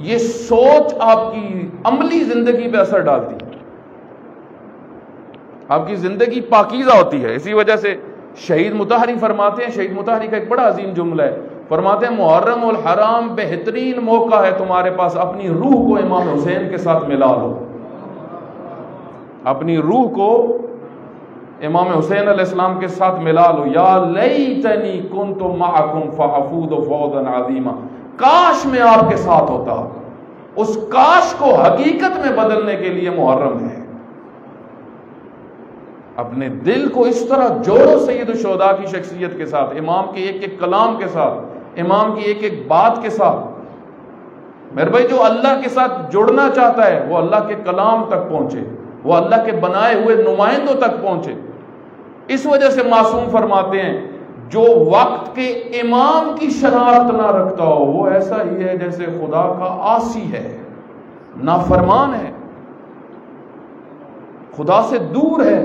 یہ سوچ آپ کی عملی زندگی پہ اثر ڈالتی ہے، آپ کی زندگی پاکیزہ ہوتی ہے۔ اسی وجہ سے شہید مطہری فرماتے ہیں، شہید مطہری کا ایک بڑا عظیم جملہ ہے، فرماتے ہیں محرم الحرام بہترین موقع ہے تمہارے پاس، اپنی روح کو امام حسین کے ساتھ ملا لو، اپنی روح کو امام حسین علیہ السلام کے ساتھ ملا لو۔ یا لیتنی کنت معکم فافوز فوزا عظیما، کاش میں آپ کے ساتھ ہوتا۔ اس کاش کو حقیقت میں بدلنے کے لیے محرم ہے۔ اپنے دل کو اس طرح جوڑو سید الشہداء کی شخصیت کے ساتھ، امام کے ایک ایک کلام کے ساتھ، امام کی ایک ایک بات کے ساتھ۔ میرے بھائی، جو اللہ کے ساتھ جڑنا چاہتا ہے وہ اللہ کے کلام تک پہنچے، وہ اللہ کے بنائے ہوئے نمائندوں تک پہنچے۔ اس وجہ سے معصوم فرماتے ہیں جو وقت کے امام کی شناخت نہ رکھتا ہو وہ ایسا ہی ہے جیسے خدا کا عاصی ہے، نافرمان ہے، خدا سے دور ہے۔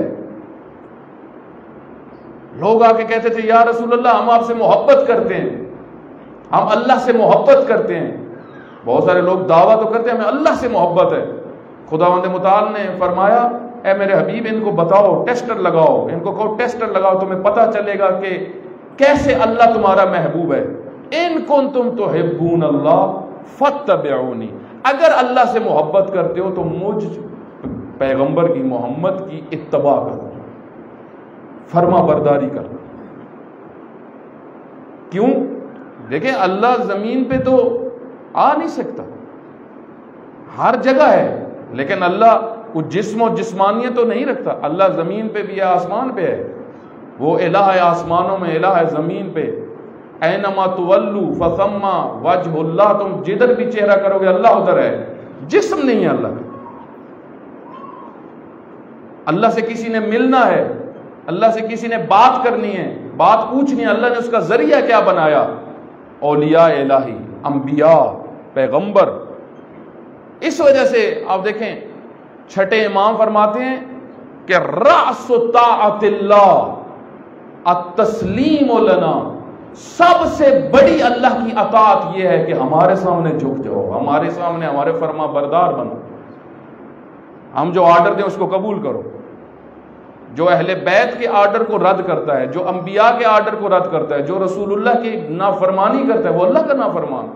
لوگ آ کے کہتے تھے یا رسول اللہ ہم آپ سے محبت کرتے ہیں، ہم اللہ سے محبت کرتے ہیں۔ بہت سارے لوگ دعویٰ تو کرتے ہیں ہمیں اللہ سے محبت ہے۔ خداوند متعال نے فرمایا اے میرے حبیب ان کو بتاؤ، ٹیسٹر لگاؤ، ان کو کہو ٹیسٹر لگاؤ، تمہیں پتہ چلے گا کہ کیسے اللہ تمہارا محبوب ہے۔ ان کنتم تحبون اللہ فاتبعونی، اگر اللہ سے محبت کرتے ہو تو مجھ پیغمبر کی، محمد کی اتباع کرو، فرما برداری کرو۔ کیوں؟ دیکھیں اللہ زمین پہ تو آ نہیں سکتا، ہر جگہ ہے، لیکن اللہ کچھ جسم و جسمانیت تو نہیں رکھتا۔ اللہ زمین پہ بھی ہے، آسمان پہ ہے، وہ الہ ہے آسمانوں میں، الہ ہے زمین پہ۔ اینما تولو فثم وجہ اللہ، تم جدھر بھی چہرہ کرو گے اللہ ادھر ہے، جسم نہیں ہے اللہ کا۔ اللہ سے کسی نے ملنا ہے، اللہ سے کسی نے بات کرنی ہے، بات پوچھنی ہے، اللہ نے اس کا ذریعہ کیا بنایا؟ اولیاء الہی، انبیاء، پیغمبر۔ اس وجہ سے آپ دیکھیں چھٹے امام فرماتے ہیں کہ رأس طاعت اللہ التسلیم لنا، سب سے بڑی اللہ کی اطاعت یہ ہے کہ ہمارے سامنے جھک جاؤ، ہمارے سامنے ہمارے فرما بردار بنو، ہم جو آرڈر دیں اس کو قبول کرو۔ جو اہل بیت کے آرڈر کو رد کرتا ہے، جو انبیاء کے آرڈر کو رد کرتا ہے، جو رسول اللہ کی نافرمانی کرتا ہے وہ اللہ کا نافرمان،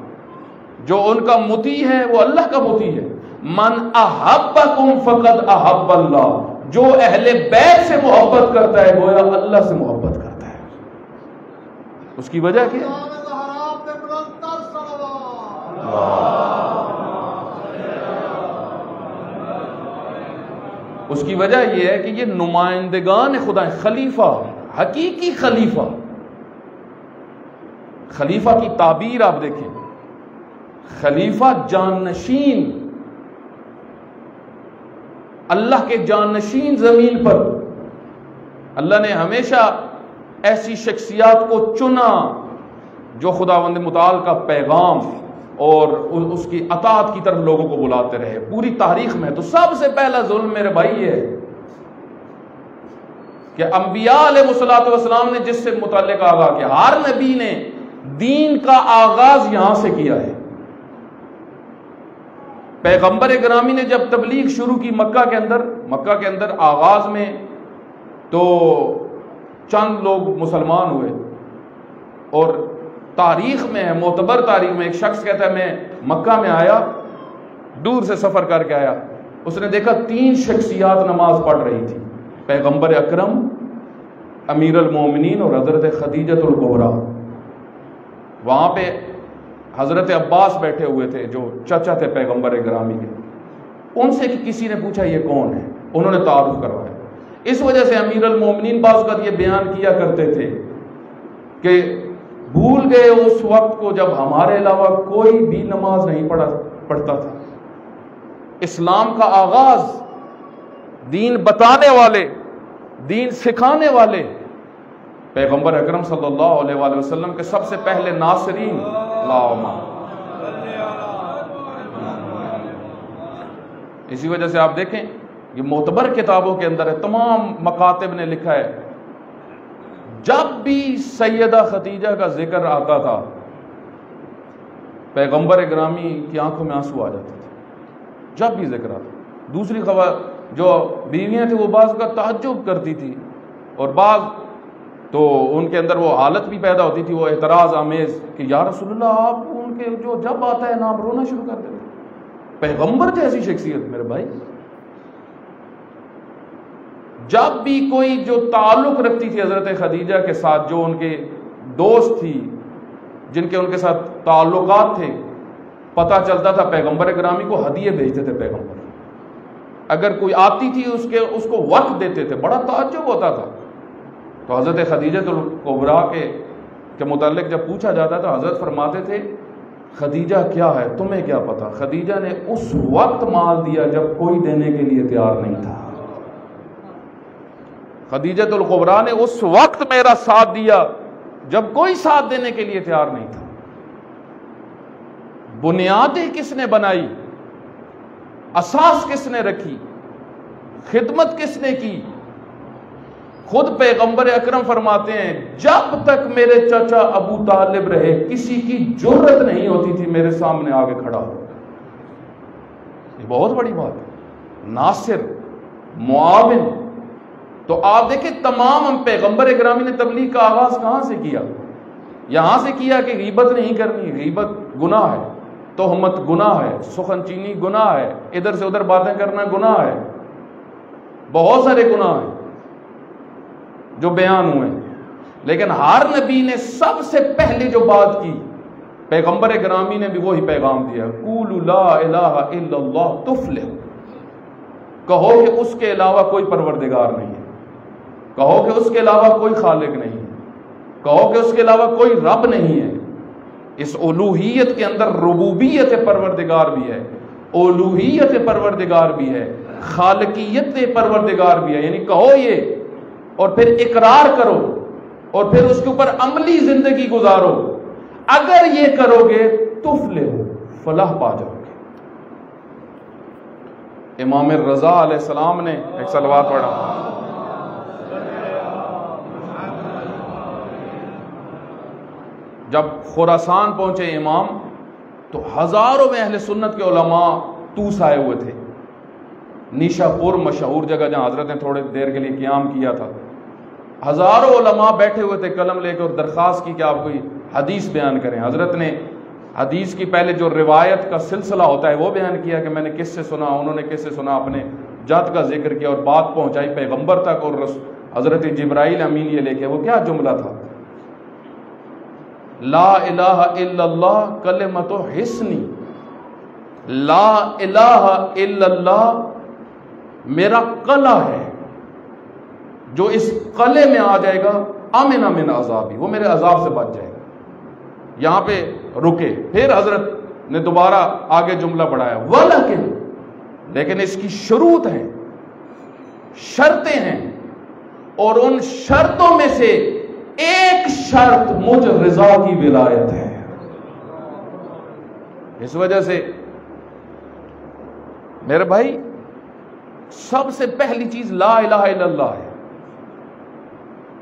جو ان کا مطیع ہے وہ اللہ کا مطیع ہے۔ من احبکم فقد احب اللہ، جو اہل بیت سے محبت کرتا ہے گویا اللہ سے محبت کرتا ہے۔ اس کی وجہ کیا؟ اس کی وجہ یہ ہے کہ یہ نمائندگان خدا ہیں، خلیفہ، حقیقی خلیفہ۔ خلیفہ کی تعبیر آپ دیکھیں، خلیفہ جانشین، اللہ کے جانشین زمین پر۔ اللہ نے ہمیشہ ایسی شخصیات کو چنا جو خداوند متعال کا پیغام اور اس کی اطاعت کی طرف لوگوں کو بلاتے رہے پوری تاریخ میں۔ تو سب سے پہلا ظلم میرے بھائی یہ ہے کہ انبیاء علیہ الصلوۃ والسلام نے جس سے متعلق آغاز کیا، ہر نبی نے دین کا آغاز یہاں سے کیا ہے۔ پیغمبر گرامی نے جب تبلیغ شروع کی مکہ کے اندر آغاز میں تو چند لوگ مسلمان ہوئے، اور تاریخ میں ہے، معتبر تاریخ میں ایک شخص کہتا ہے میں مکہ میں آیا، دور سے سفر کر کے آیا، اس نے دیکھا 3 شخصیات نماز پڑھ رہی تھی، پیغمبر اکرم، امیر المومنین اور حضرت خدیجہ الکبریٰ۔ وہاں پہ حضرت عباس بیٹھے ہوئے تھے جو چچا تھے پیغمبر گرامی کے۔ ان سے کسی نے پوچھا یہ کون ہے، انہوں نے تعارف کروایا۔ اس وجہ سے امیر المومنین بعض اوقات یہ بیان کیا کرتے تھے کہ بھول گئے اس وقت کو جب ہمارے علاوہ کوئی بھی نماز نہیں پڑھتا تھا، اسلام کا آغاز، دین بتانے والے، دین سکھانے والے پیغمبر اکرم صلی اللہ علیہ وآلہ وسلم کے سب سے پہلے ناصرین اللہم۔ اسی وجہ سے آپ دیکھیں یہ معتبر کتابوں کے اندر ہے، تمام مکاتب نے لکھا ہے، جب بھی سیدہ خدیجہ کا ذکر آتا تھا پیغمبر گرامی کی آنکھوں میں آنسو آ جاتے تھے، جب بھی ذکر آتا۔ دوسری خبر جو بیویاں تھیں وہ بعض کا تعجب کرتی تھی، اور بعض تو ان کے اندر وہ حالت بھی پیدا ہوتی تھی وہ اعتراض آمیز کہ یا رسول اللہ آپ ان کے جو جب آتا ہے نام رونا شروع کر دیتے، پیغمبر جیسی شخصیت میرے بھائی، جب بھی کوئی جو تعلق رکھتی تھی حضرت خدیجہ کے ساتھ، جو ان کے دوست تھی، جن کے ان کے ساتھ تعلقات تھے، پتہ چلتا تھا پیغمبر گرامی کو ہدیے بھیجتے تھے پیغمبر، اگر کوئی آتی تھی اس کو وقت دیتے تھے، بڑا تعجب ہوتا تھا۔ تو حضرت خدیجہ کبریٰ کے متعلق جب پوچھا جاتا تھا، حضرت فرماتے تھے خدیجہ کیا ہے تمہیں کیا پتا، خدیجہ نے اس وقت مال دیا جب کوئی دینے کے لیے تیار نہیں تھا، خدیجہ کبریٰ نے اس وقت میرا ساتھ دیا جب کوئی ساتھ دینے کے لیے تیار نہیں تھا۔ بنیادیں کس نے بنائی، اساس کس نے رکھی، خدمت کس نے کی؟ خود پیغمبر اکرم فرماتے ہیں جب تک میرے چچا ابو طالب رہے کسی کی جرت نہیں ہوتی تھی میرے سامنے آگے کھڑا ہو۔ یہ بہت بڑی بات ہے، ناصر، معاون۔ تو آپ دیکھیں تمام پیغمبر اکرامی نے تبلیغ کا آغاز کہاں سے کیا؟ یہاں سے کیا کہ غیبت نہیں کرنی، غیبت گناہ ہے، تہمت گناہ ہے، سخن چینی گناہ ہے، ادھر سے ادھر باتیں کرنا گناہ ہے، بہت سارے گناہ ہیں جو بیان ہوئے، لیکن ہر نبی نے سب سے پہلے جو بات کی پیغمبر گرامی نے بھی وہی پیغام دیا، قولوا لا الہ الا اللہ تفلحوا، کہو کہ اس کے علاوہ کوئی پروردگار نہیں ہے، کہو کہ اس کے علاوہ کوئی خالق نہیں ہے، کہو کہ اس کے علاوہ کوئی رب نہیں ہے۔ اس الوہیت کے اندر ربوبیت پروردگار بھی ہے، الوہیت پروردگار بھی ہے، خالقیت پروردگار بھی ہے، یعنی کہو یہ اور پھر اقرار کرو اور پھر اس کے اوپر عملی زندگی گزارو، اگر یہ کرو گے تفلحو، فلاح پا جاؤ گے۔ امام رضا علیہ السلام نے ایک صلوات پڑھا، جب خراسان پہنچے امام تو ہزاروں میں اہل سنت کے علماء توس آئے ہوئے تھے، نیشا پور مشہور جگہ جہاں حضرت نے تھوڑے دیر کے لیے قیام کیا تھا، ہزاروں علماء بیٹھے ہوئے تھے قلم لے کے اور درخواست کی کہ آپ کوئی حدیث بیان کریں۔ حضرت نے حدیث کی پہلے جو روایت کا سلسلہ ہوتا ہے وہ بیان کیا کہ میں نے کس سے سنا، انہوں نے کس سے سنا، اپنے جد کا ذکر کیا اور بات پہنچائی پیغمبر تک، اور حضرت جبرائیل امین یہ لے کے وہ کیا جملہ تھا، لا الہ الا اللہ کلمۃ حسنی، لا الہ الا اللہ میرا قلع ہے، جو اس قلعے میں آ جائے گا امن من عذابی، وہ میرے عذاب سے بچ جائے گا۔ یہاں پہ رکے، پھر حضرت نے دوبارہ آگے جملہ بڑھایا، ولیکن لیکن اس کی شروط ہیں، شرطیں ہیں، اور ان شرطوں میں سے ایک شرط مجھ رضا کی ولایت ہے۔ اس وجہ سے میرے بھائی سب سے پہلی چیز لا الہ الا اللہ ہے۔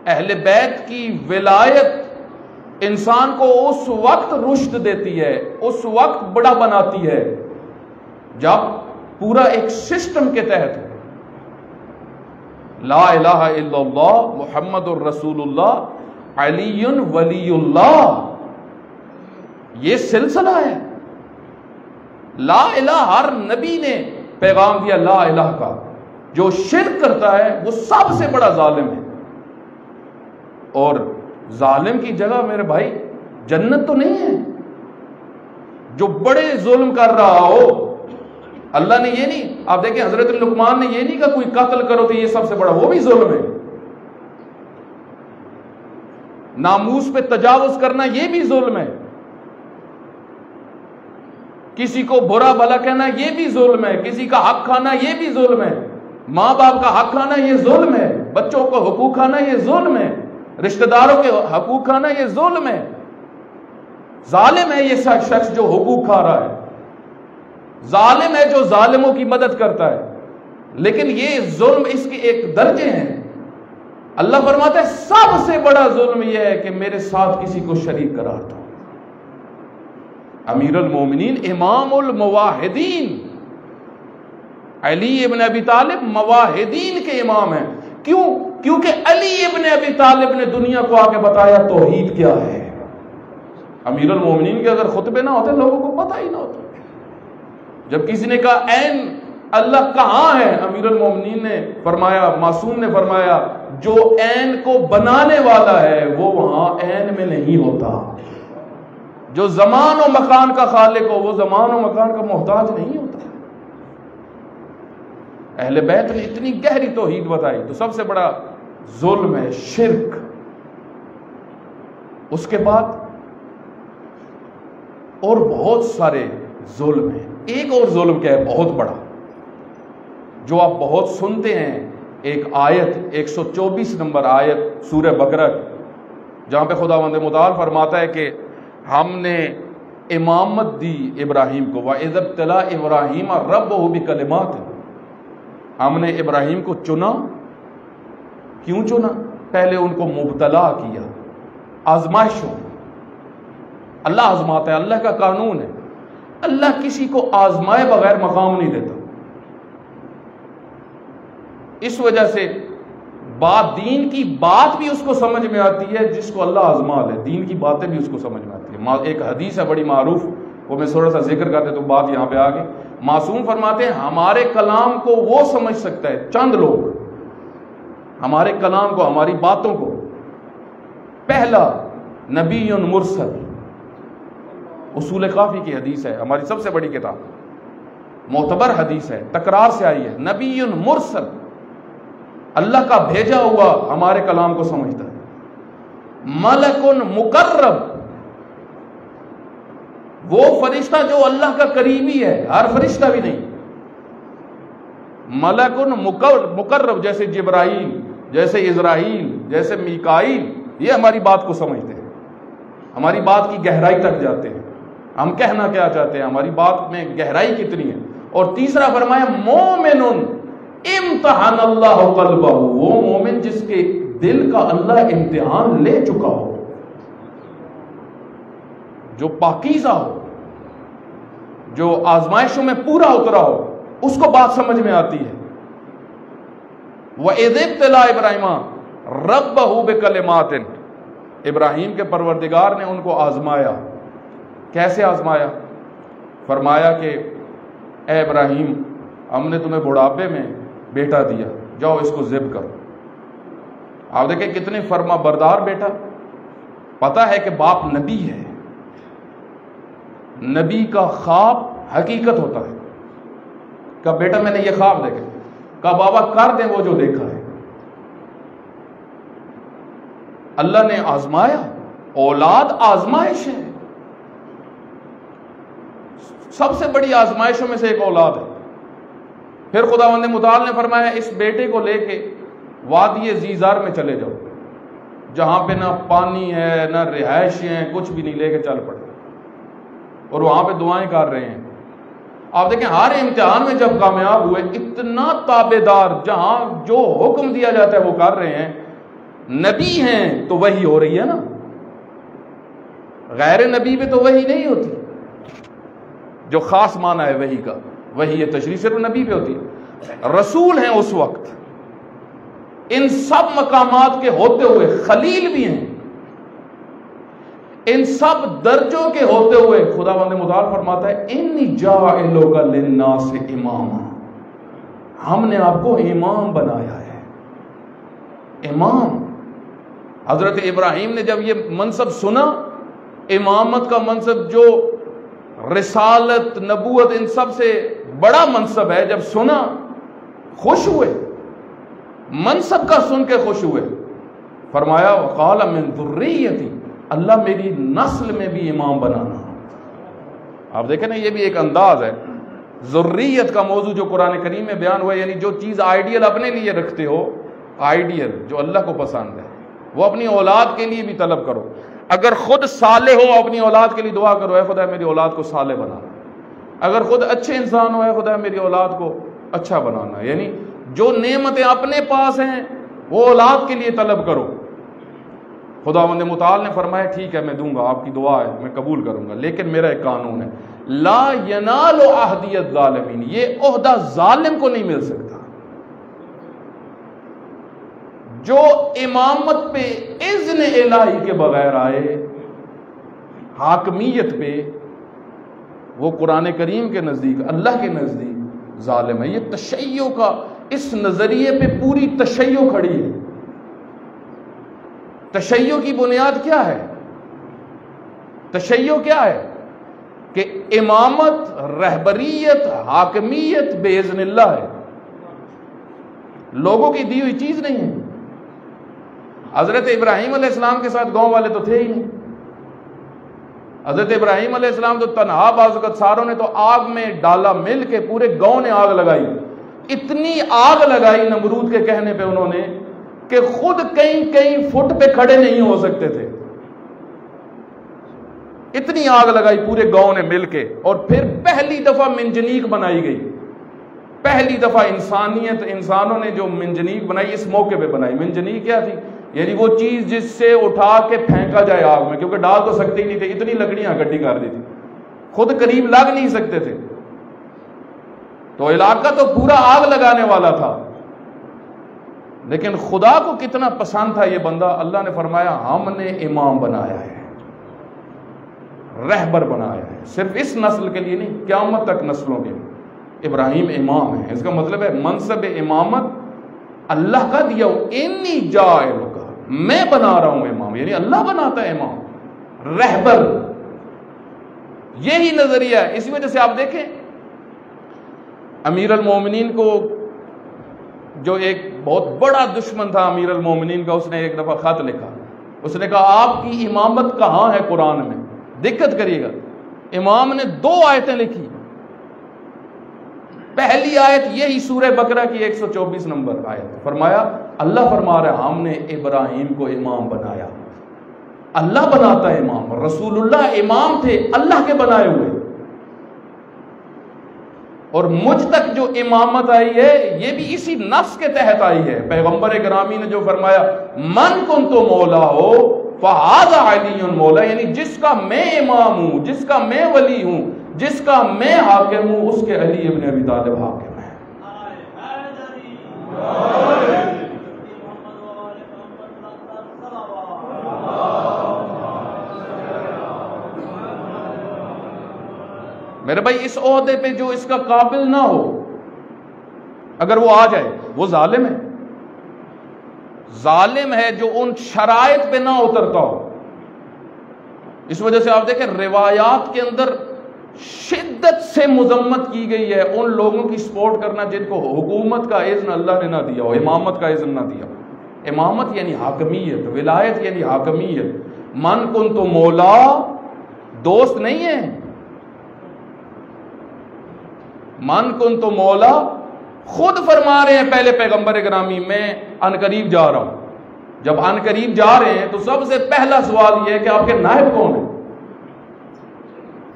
اہل بیت کی ولایت انسان کو اس وقت رشد دیتی ہے، اس وقت بڑا بناتی ہے جب پورا ایک سسٹم کے تحت لا الہ الا اللہ محمد الرسول اللہ علی ولی اللہ، یہ سلسلہ ہے۔ لا الہ، ہر نبی نے پیغام دیا لا الہ کا، جو شرک کرتا ہے وہ سب سے بڑا ظالم ہے، اور ظالم کی جگہ میرے بھائی جنت تو نہیں ہے۔ جو بڑے ظلم کر رہا ہو، اللہ نے یہ نہیں، آپ دیکھیں حضرت لقمان نے یہ نہیں کہا کوئی قتل کرو تو یہ سب سے بڑا، وہ بھی ظلم ہے۔ ناموس پہ تجاوز کرنا یہ بھی ظلم ہے۔ کسی کو برا بھلا کہنا یہ بھی ظلم ہے، کسی کا حق کھانا یہ بھی ظلم ہے، ماں باپ کا حق کھانا یہ ظلم ہے، بچوں کو حقوق کھانا یہ ظلم ہے، رشتہ داروں کے حقوق کھانا یہ ظلم ہے۔ ظالم ہے یہ شخص جو حقوق کھا رہا ہے، ظالم ہے جو ظالموں کی مدد کرتا ہے، لیکن یہ ظلم اس کے ایک درجے ہیں۔ اللہ فرماتا ہے سب سے بڑا ظلم یہ ہے کہ میرے ساتھ کسی کو شریک قرار دو۔ امیر المومنین امام المواحدین علی ابن ابی طالب مواحدین کے امام ہیں۔ کیوں؟ کیونکہ علی ابن ابی طالب نے دنیا کو آ کے بتایا توحید کیا ہے۔ امیر المومنین کے اگر خطبے نہ ہوتے لوگوں کو پتہ ہی نہ ہوتا۔ جب کسی نے کہا عین اللہ کہاں ہے، امیر المومنین نے فرمایا، معصوم نے فرمایا، جو عین کو بنانے والا ہے وہ وہاں عین میں نہیں ہوتا۔ جو زمان و مکان کا خالق ہو وہ زمان و مکان کا محتاج نہیں ہوتا۔ اہل بیت نے اتنی گہری توحید بتائی۔ تو سب سے بڑا ظلم ہے شرک۔ اس کے بعد اور بہت سارے ظلم ہیں۔ ایک اور ظلم کیا ہے بہت بڑا، جو آپ بہت سنتے ہیں، ایک آیت 124 نمبر آیت سورہ بقرہ جہاں پہ خداوند متعال فرماتا ہے کہ ہم نے امامت دی ابراہیم کو، وَإِذَا ابْتَلَىٰ إِبْرَاهِيمَ رَبُّهُ بِكَلِمَاتٍ، ہم نے ابراہیم کو چنا۔ کیوں چنا؟ پہلے ان کو مبتلا کیا، آزمائشوں۔ اللہ آزماتا ہے، اللہ کا قانون ہے۔ اللہ کسی کو آزمائے بغیر مقام نہیں دیتا۔ اس وجہ سے دین کی بات بھی اس کو سمجھ میں آتی ہے جس کو اللہ آزما لے، دین کی باتیں بھی اس کو سمجھ میں آتی ہے۔ ایک حدیث ہے بڑی معروف، وہ میں تھوڑا سا ذکر کرتے تو بات یہاں پہ آ گئی۔ معصوم فرماتے ہیں ہمارے کلام کو وہ سمجھ سکتا ہے چند لوگ، ہمارے کلام کو، ہماری باتوں کو۔ پہلا نبی مرسل، اصول کافی کی حدیث ہے، ہماری سب سے بڑی کتاب، معتبر حدیث ہے، تکرار سے آئی ہے۔ نبی مرسل، اللہ کا بھیجا ہوا ہمارے کلام کو سمجھتا ہے۔ ملک مقرب، وہ فرشتہ جو اللہ کا قریبی ہے، ہر فرشتہ بھی نہیں۔ ملک مقرب جیسے جبرائیل، جیسے اسرائیل، جیسے میکائیل، یہ ہماری بات کو سمجھتے ہیں، ہماری بات کی گہرائی تک جاتے ہیں، ہم کہنا کیا چاہتے ہیں، ہماری بات میں گہرائی کتنی ہے۔ اور تیسرا فرمایا مومن امتحان اللہ قلبہ، وہ مومن جس کے دل کا اللہ امتحان لے چکا ہو، جو پاکیزہ ہو، جو آزمائشوں میں پورا اترا ہو، اس کو بات سمجھ میں آتی ہے۔ وَإِذِ ابْتَلَىٰ إِبْرَاهِيمَ رَبَّهُ بِكَلِمَاتٍ، ابراہیم کے پروردگار نے ان کو آزمایا۔ کیسے آزمایا؟ فرمایا کہ اے ابراہیم، ہم نے تمہیں بڑھاپے میں بیٹا دیا، جاؤ اس کو ذبح کرو۔ آپ دیکھیں کتنے فرما بردار بیٹا، پتہ ہے کہ باپ نبی ہے، نبی کا خواب حقیقت ہوتا ہے۔ کہا بیٹا میں نے یہ خواب دیکھا، کہا بابا کر دیں وہ جو دیکھا ہے۔ اللہ نے آزمایا، اولاد آزمائش ہے، سب سے بڑی آزمائشوں میں سے ایک اولاد ہے۔ پھر خداوند متعال نے فرمایا اس بیٹے کو لے کے وادی زیزار میں چلے جاؤ، جہاں پہ نہ پانی ہے نہ رہائش ہیں، کچھ بھی نہیں، لے کے چل پڑے، اور وہاں پہ دعائیں کر رہے ہیں۔ آپ دیکھیں ہر امتحان میں جب کامیاب ہوئے، اتنا تابع دار، جہاں جو حکم دیا جاتا ہے وہ کر رہے ہیں۔ نبی ہیں تو وحی ہو رہی ہے نا، غیر نبی پہ تو وحی نہیں ہوتی، جو خاص معنی ہے وحی کا، وحی تشریح صرف نبی پہ ہوتی ہے۔ رسول ہیں اس وقت، ان سب مقامات کے ہوتے ہوئے خلیل بھی ہیں، ان سب درجوں کے ہوتے ہوئے خداوند متعال فرماتا ہے انی جاعلک للناس اماما، ہم نے آپ کو امام بنایا ہے۔ امام، حضرت ابراہیم نے جب یہ منصب سنا، امامت کا منصب جو رسالت، نبوت، ان سب سے بڑا منصب ہے، جب سنا خوش ہوئے، منصب کا سن کے خوش ہوئے۔ فرمایا وقال من ذریتی، اللہ میری نسل میں بھی امام بنانا۔ آپ دیکھیں نا یہ بھی ایک انداز ہے. ذریت کا موضوع جو قرآن کریم میں بیان ہوا ہے، یعنی جو چیز آئیڈیل اپنے لیے رکھتے ہو، آئیڈیل جو اللہ کو پسند ہے وہ اپنی اولاد کے لیے بھی طلب کرو. اگر خود صالح ہو اپنی اولاد کے لیے دعا کرو، اے خدا میری اولاد کو صالح بنا. اگر خود اچھے انسان ہو، اے خدا میری اولاد کو اچھا بنانا. یعنی جو نعمتیں اپنے پاس ہیں وہ اولاد کے لیے طلب کرو. خداوند متعال نے فرمایا ٹھیک ہے میں دوں گا، آپ کی دعا ہے میں قبول کروں گا، لیکن میرا ایک قانون ہے، لا ینال عہدی الظالمین، یہ عہدہ ظالم کو نہیں مل سکتا. جو امامت پہ اذن الہی کے بغیر آئے، حاکمیت پہ، وہ قرآن کریم کے نزدیک، اللہ کے نزدیک ظالم ہے. یہ تشیع کا اس نظریے پہ پوری تشیع کھڑی ہے. تشیع کی بنیاد کیا ہے؟ تشیع کیا ہے؟ کہ امامت، رہبریت، حاکمیت باذن اللہ ہے، لوگوں کی دی ہوئی چیز نہیں ہے. حضرت ابراہیم علیہ السلام کے ساتھ گاؤں والے تو تھے ہی نہیں. حضرت ابراہیم علیہ السلام تو تنہا، بعض اوقات ساروں نے تو آگ میں ڈالا، مل کے پورے گاؤں نے آگ لگائی. اتنی آگ لگائی نمرود کے کہنے پہ انہوں نے کہ خود کئی فٹ پہ کھڑے نہیں ہو سکتے تھے. اتنی آگ لگائی پورے گاؤں نے مل کے. اور پھر پہلی دفعہ منجنیق بنائی گئی. پہلی دفعہ انسانوں نے جو منجنیق بنائی اس موقع پہ بنائی. منجنیق کیا تھی؟ یعنی وہ چیز جس سے اٹھا کے پھینکا جائے آگ میں، کیونکہ ڈال تو سکتے ہی نہیں تھے، اتنی لکڑیاں اکٹھی کر دی تھی، خود قریب لگ نہیں سکتے تھے. تو علاقہ تو پورا آگ لگانے والا تھا. لیکن خدا کو کتنا پسند تھا یہ بندہ، اللہ نے فرمایا ہم نے امام بنایا ہے، رہبر بنایا ہے. صرف اس نسل کے لیے نہیں، قیامت تک نسلوں کے لیے ابراہیم امام ہے. اس کا مطلب ہے منصب امامت اللہ کا دیا ہو. انی جاعل کا، میں بنا رہا ہوں امام، یعنی اللہ بناتا ہے امام، رہبر. یہی نظریہ ہے. اسی وجہ سے آپ دیکھیں امیر المومنین کو، جو ایک بہت بڑا دشمن تھا امیر المومنین کا، اس نے ایک دفعہ خط لکھا. اس نے کہا آپ کی امامت کہاں ہے قرآن میں؟ دقت کریے گا. امام نے 2 آیتیں لکھی. پہلی آیت یہی سورہ بقرہ کی 124 نمبر آیت. فرمایا اللہ فرما رہا ہے ہم نے ابراہیم کو امام بنایا. اللہ بناتا ہے امام. رسول اللہ امام تھے اللہ کے بنائے ہوئے. اور مجھ تک جو امامت آئی ہے یہ بھی اسی نفس کے تحت آئی ہے. پیغمبر گرامی نے جو فرمایا من کنت مولا ہو فہذا علی مولا، یعنی جس کا میں امام ہوں، جس کا میں ولی ہوں، جس کا میں حاکم ہوں، اس کے علی ابن ابی طالب حاکم ہے. میرے بھائی اس عہدے پہ جو اس کا قابل نہ ہو، اگر وہ آ جائے، وہ ظالم ہے. ظالم ہے جو ان شرائط پہ نہ اترتا ہو. اس وجہ سے آپ دیکھیں روایات کے اندر شدت سے مذمت کی گئی ہے ان لوگوں کی سپورٹ کرنا جن کو حکومت کا اذن اللہ نے نہ دیا ہو، امامت کا اذن نہ دیا. امامت یعنی حاکمیت، ولایت یعنی حاکمیت. من کن تو مولا دوست نہیں ہے. من کن تو مولا خود فرما رہے ہیں پہلے پیغمبر گرامی میں عنقریب جا رہا ہوں. جب عنقریب جا رہے ہیں تو سب سے پہلا سوال یہ ہے کہ آپ کے نائب کون ہیں.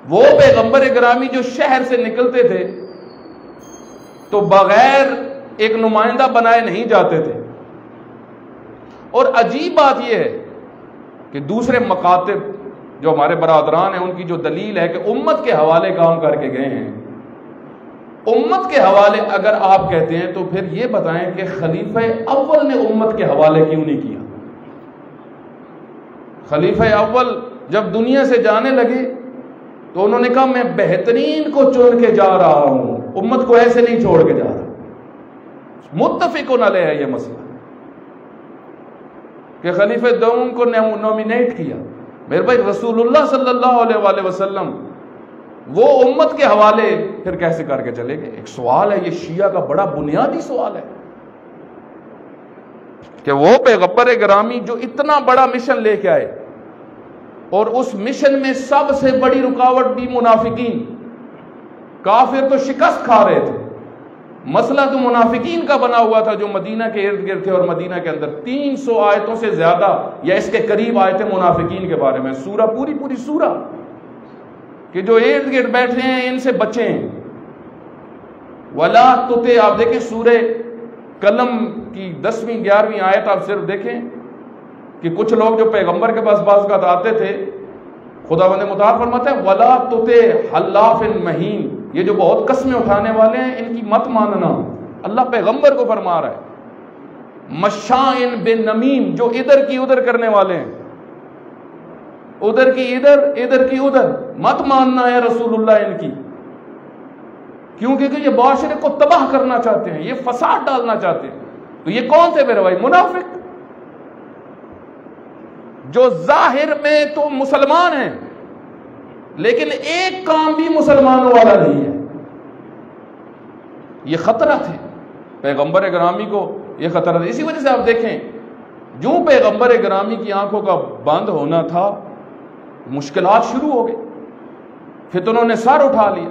وہ پیغمبر گرامی جو شہر سے نکلتے تھے تو بغیر ایک نمائندہ بنائے نہیں جاتے تھے. اور عجیب بات یہ ہے کہ دوسرے مکاتب جو ہمارے برادران ہیں ان کی جو دلیل ہے کہ امت کے حوالے کام کر کے گئے ہیں. امت کے حوالے اگر آپ کہتے ہیں تو پھر یہ بتائیں کہ خلیفہ اول نے امت کے حوالے کیوں نہیں کیا؟ خلیفہ اول جب دنیا سے جانے لگے تو انہوں نے کہا میں بہترین کو چن کے جا رہا ہوں، امت کو ایسے نہیں چھوڑ کے جا رہا. متفقون علیہ ہے یہ مسئلہ کہ خلیفہ دوم کو نومینیٹ کیا. میرے بھائی رسول اللہ صلی اللہ علیہ وآلہ وسلم وہ امت کے حوالے پھر کیسے کر کے چلے گئے؟ ایک سوال ہے، یہ شیعہ کا بڑا بنیادی سوال ہے کہ وہ پیغمبر گرامی جو اتنا بڑا مشن لے کے آئے، اور اس مشن میں سب سے بڑی رکاوٹ بھی منافقین. کافر تو شکست کھا رہے تھے، مسئلہ تو منافقین کا بنا ہوا تھا جو مدینہ کے ارد گرد تھے. اور مدینہ کے اندر 300 آیتوں سے زیادہ یا اس کے قریب آیتیں منافقین کے بارے میں. سورہ پوری سورہ کہ جو ارد گرد بیٹھے ہیں ان سے بچیں. ولا تطع، آپ دیکھیں سورہ قلم کی 10ویں 11ویں آیت آپ صرف دیکھیں کہ کچھ لوگ جو پیغمبر کے پاس بعض اوقات آتے تھے، خداوند متعال فرماتا ہے ولا تطع حلاف مہین، یہ جو بہت قسمیں اٹھانے والے ہیں ان کی مت ماننا. اللہ پیغمبر کو فرما رہا ہے. مشاء بنمیم، جو ادھر کی ادھر کرنے والے ہیں، ادھر کی ادھر ادھر کی ادھر، مت ماننا ہے رسول اللہ ان کی. کیوں؟ کہ یہ معاشرے کو تباہ کرنا چاہتے ہیں، یہ فساد ڈالنا چاہتے ہیں. تو یہ کون تھے میرے بھائی؟ منافق، جو ظاہر میں تو مسلمان ہیں لیکن ایک کام بھی مسلمانوں والا نہیں ہے. یہ خطرہ تھے پیغمبر گرامی کو، یہ خطرہ تھا. اسی وجہ سے آپ دیکھیں جو پیغمبر گرامی کی آنکھوں کا بند ہونا تھا، مشکلات شروع ہو گئی، فتنوں نے سر اٹھا لیا.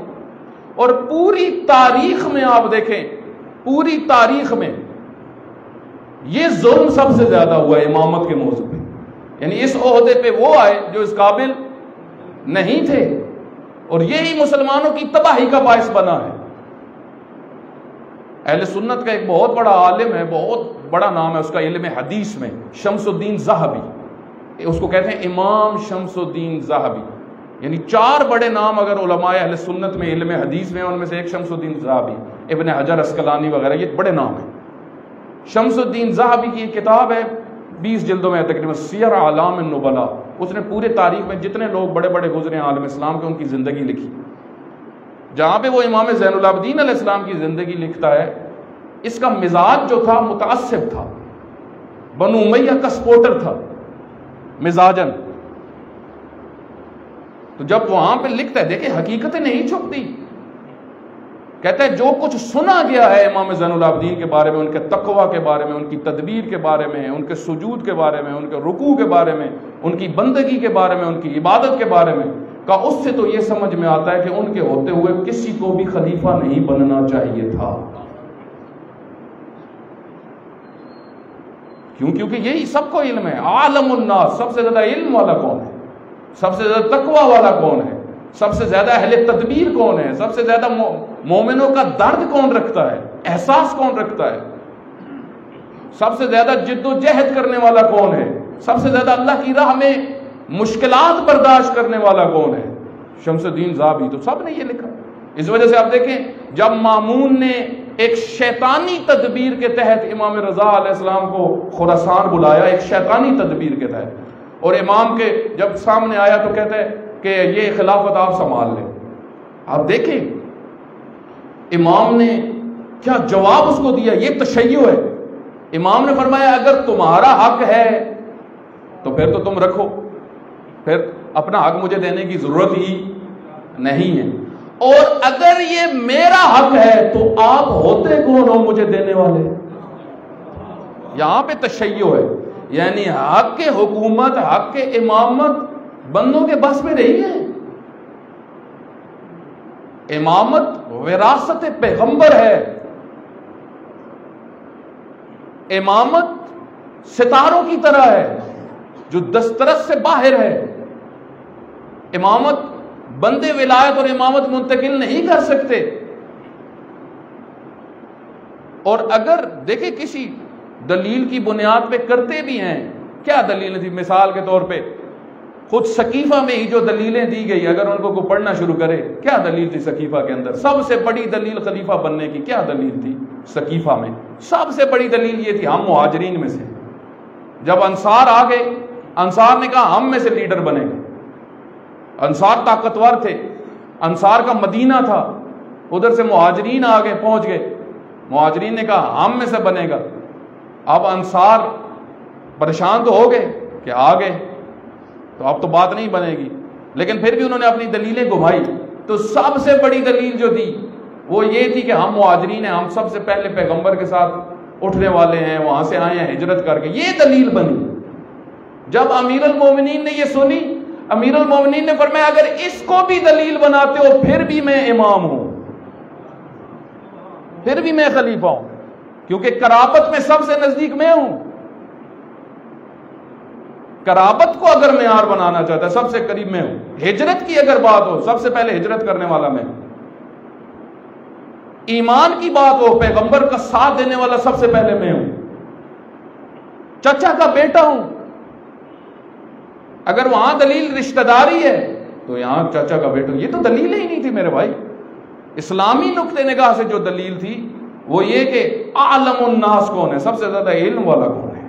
اور پوری تاریخ میں آپ دیکھیں، پوری تاریخ میں یہ ظلم سب سے زیادہ ہوا ہے امامت کے موضوع پہ. یعنی اس عہدے پہ وہ آئے جو اس قابل نہیں تھے، اور یہی مسلمانوں کی تباہی کا باعث بنا ہے. اہل سنت کا ایک بہت بڑا عالم ہے، بہت بڑا نام ہے اس کا علم حدیث میں، شمس الدین ذہبی. اس کو کہتے ہیں امام شمس الدین ذہبی. یعنی 4 بڑے نام اگر علماء اہل سنت میں علم حدیث میں، ان میں سے ایک شمس الدین ذہبی، ابن حجر اسقلانی وغیرہ، یہ بڑے نام ہیں. شمس الدین ذہبی کی ایک کتاب ہے 20 جلدوں میں تقریباً، سیر اعلام النبلاء. اس نے پورے تاریخ میں جتنے لوگ بڑے بڑے گزرے ہیں عالم اسلام کے، ان کی زندگی لکھی. جہاں پہ وہ امام زین العابدین علیہ السلام کی زندگی لکھتا ہے، اس کا مزاج جو تھا متعصب تھا، بنو امیہ کا سپورٹر تھا مزاجن. تو جب وہاں پہ لکھتا ہے، دیکھیں حقیقتیں نہیں چھپتی، کہتا ہے جو کچھ سنا گیا ہے امام زین العابدین کے بارے میں، ان کے تقوی کے بارے میں، ان کی تدبیر کے بارے میں، ان کے سجود کے بارے میں، ان کے رکوع کے بارے میں، ان کی بندگی کے بارے میں، ان کی عبادت کے بارے میں، کا اس سے تو یہ سمجھ میں آتا ہے کہ ان کے ہوتے ہوئے کسی کو بھی خلیفہ نہیں بننا چاہیے تھا. کیونکہ یہی سب کو علم ہے. عالم الناس، سب سے زیادہ علم والا کون ہے؟ سب سے زیادہ تقوی والا کون ہے؟ سب سے زیادہ اہل تدبیر کون ہے؟ سب سے زیادہ مومنوں کا درد کون رکھتا ہے؟ احساس کون رکھتا ہے؟ سب سے زیادہ جد و جہد کرنے والا کون ہے؟ سب سے زیادہ اللہ کی راہ میں مشکلات برداشت کرنے والا کون ہے؟ شمس الدین ذہبی. تو سب نے یہ لکھا. اس وجہ سے آپ دیکھیں جب مامون نے ایک شیطانی تدبیر کے تحت امام رضا علیہ السلام کو خراسان بلایا، ایک شیطانی تدبیر کے تحت، اور امام کے جب سامنے آیا تو کہتے ہیں کہ یہ خلافت آپ سنبھال لیں. آپ دیکھیں امام نے کیا جواب اس کو دیا. یہ تشیع ہے. امام نے فرمایا اگر تمہارا حق ہے تو پھر تو تم رکھو، پھر اپنا حق مجھے دینے کی ضرورت ہی نہیں ہے، اور اگر یہ میرا حق ہے تو آپ ہوتے کون ہو مجھے دینے والے؟ یہاں پہ تشیع ہے. یعنی حق کے حکومت، حق کے امامت بندوں کے بس میں رہی ہے. امامت وراثت پیغمبر ہے. امامت ستاروں کی طرح ہے جو دسترس سے باہر ہے. امامت بندے ولایت اور امامت منتقل نہیں کر سکتے. اور اگر دیکھیں کسی دلیل کی بنیاد پہ کرتے بھی ہیں، کیا دلیل تھی؟ مثال کے طور پہ خود سقیفہ میں ہی جو دلیلیں دی گئی، اگر ان کو پڑھنا شروع کرے، کیا دلیل تھی سقیفہ کے اندر؟ سب سے بڑی دلیل خلیفہ بننے کی کیا دلیل تھی سقیفہ میں؟ سب سے بڑی دلیل یہ تھی ہم مہاجرین میں سے. جب انصار آ گئے، انصار نے کہا ہم میں سے لیڈر بنے گا. انصار طاقتور تھے، انصار کا مدینہ تھا، ادھر سے مہاجرین آگے پہنچ گئے. مہاجرین نے کہا ہم میں سے بنے گا. اب انصار پریشان تو ہو گئے کہ آ گئے تو اب تو بات نہیں بنے گی، لیکن پھر بھی انہوں نے اپنی دلیلیں گھمائی. تو سب سے بڑی دلیل جو تھی وہ یہ تھی کہ ہم مہاجرین ہیں، ہم سب سے پہلے پیغمبر کے ساتھ اٹھنے والے ہیں، وہاں سے آئے ہیں ہجرت کر کے. یہ دلیل بنی. جب امیر المومنین نے یہ سنی، امیر المومنین نے فرمایا اگر اس کو بھی دلیل بناتے ہو پھر بھی میں امام ہوں، پھر بھی میں خلیفہ ہوں، کیونکہ قرابت میں سب سے نزدیک میں ہوں۔ قرابت کو اگر معیار بنانا چاہتا ہے سب سے قریب میں ہوں۔ ہجرت کی اگر بات ہو سب سے پہلے ہجرت کرنے والا میں ہوں۔ ایمان کی بات ہو پیغمبر کا ساتھ دینے والا سب سے پہلے میں ہوں۔ چچا کا بیٹا ہوں، اگر وہاں دلیل رشتہ داری ہے تو یہاں چچا کا بیٹا، یہ تو دلیل ہی نہیں تھی میرے بھائی۔ اسلامی نقطہ نگاہ سے جو دلیل تھی وہ یہ کہ اعلم الناس کون ہے، سب سے زیادہ علم والا کون ہے۔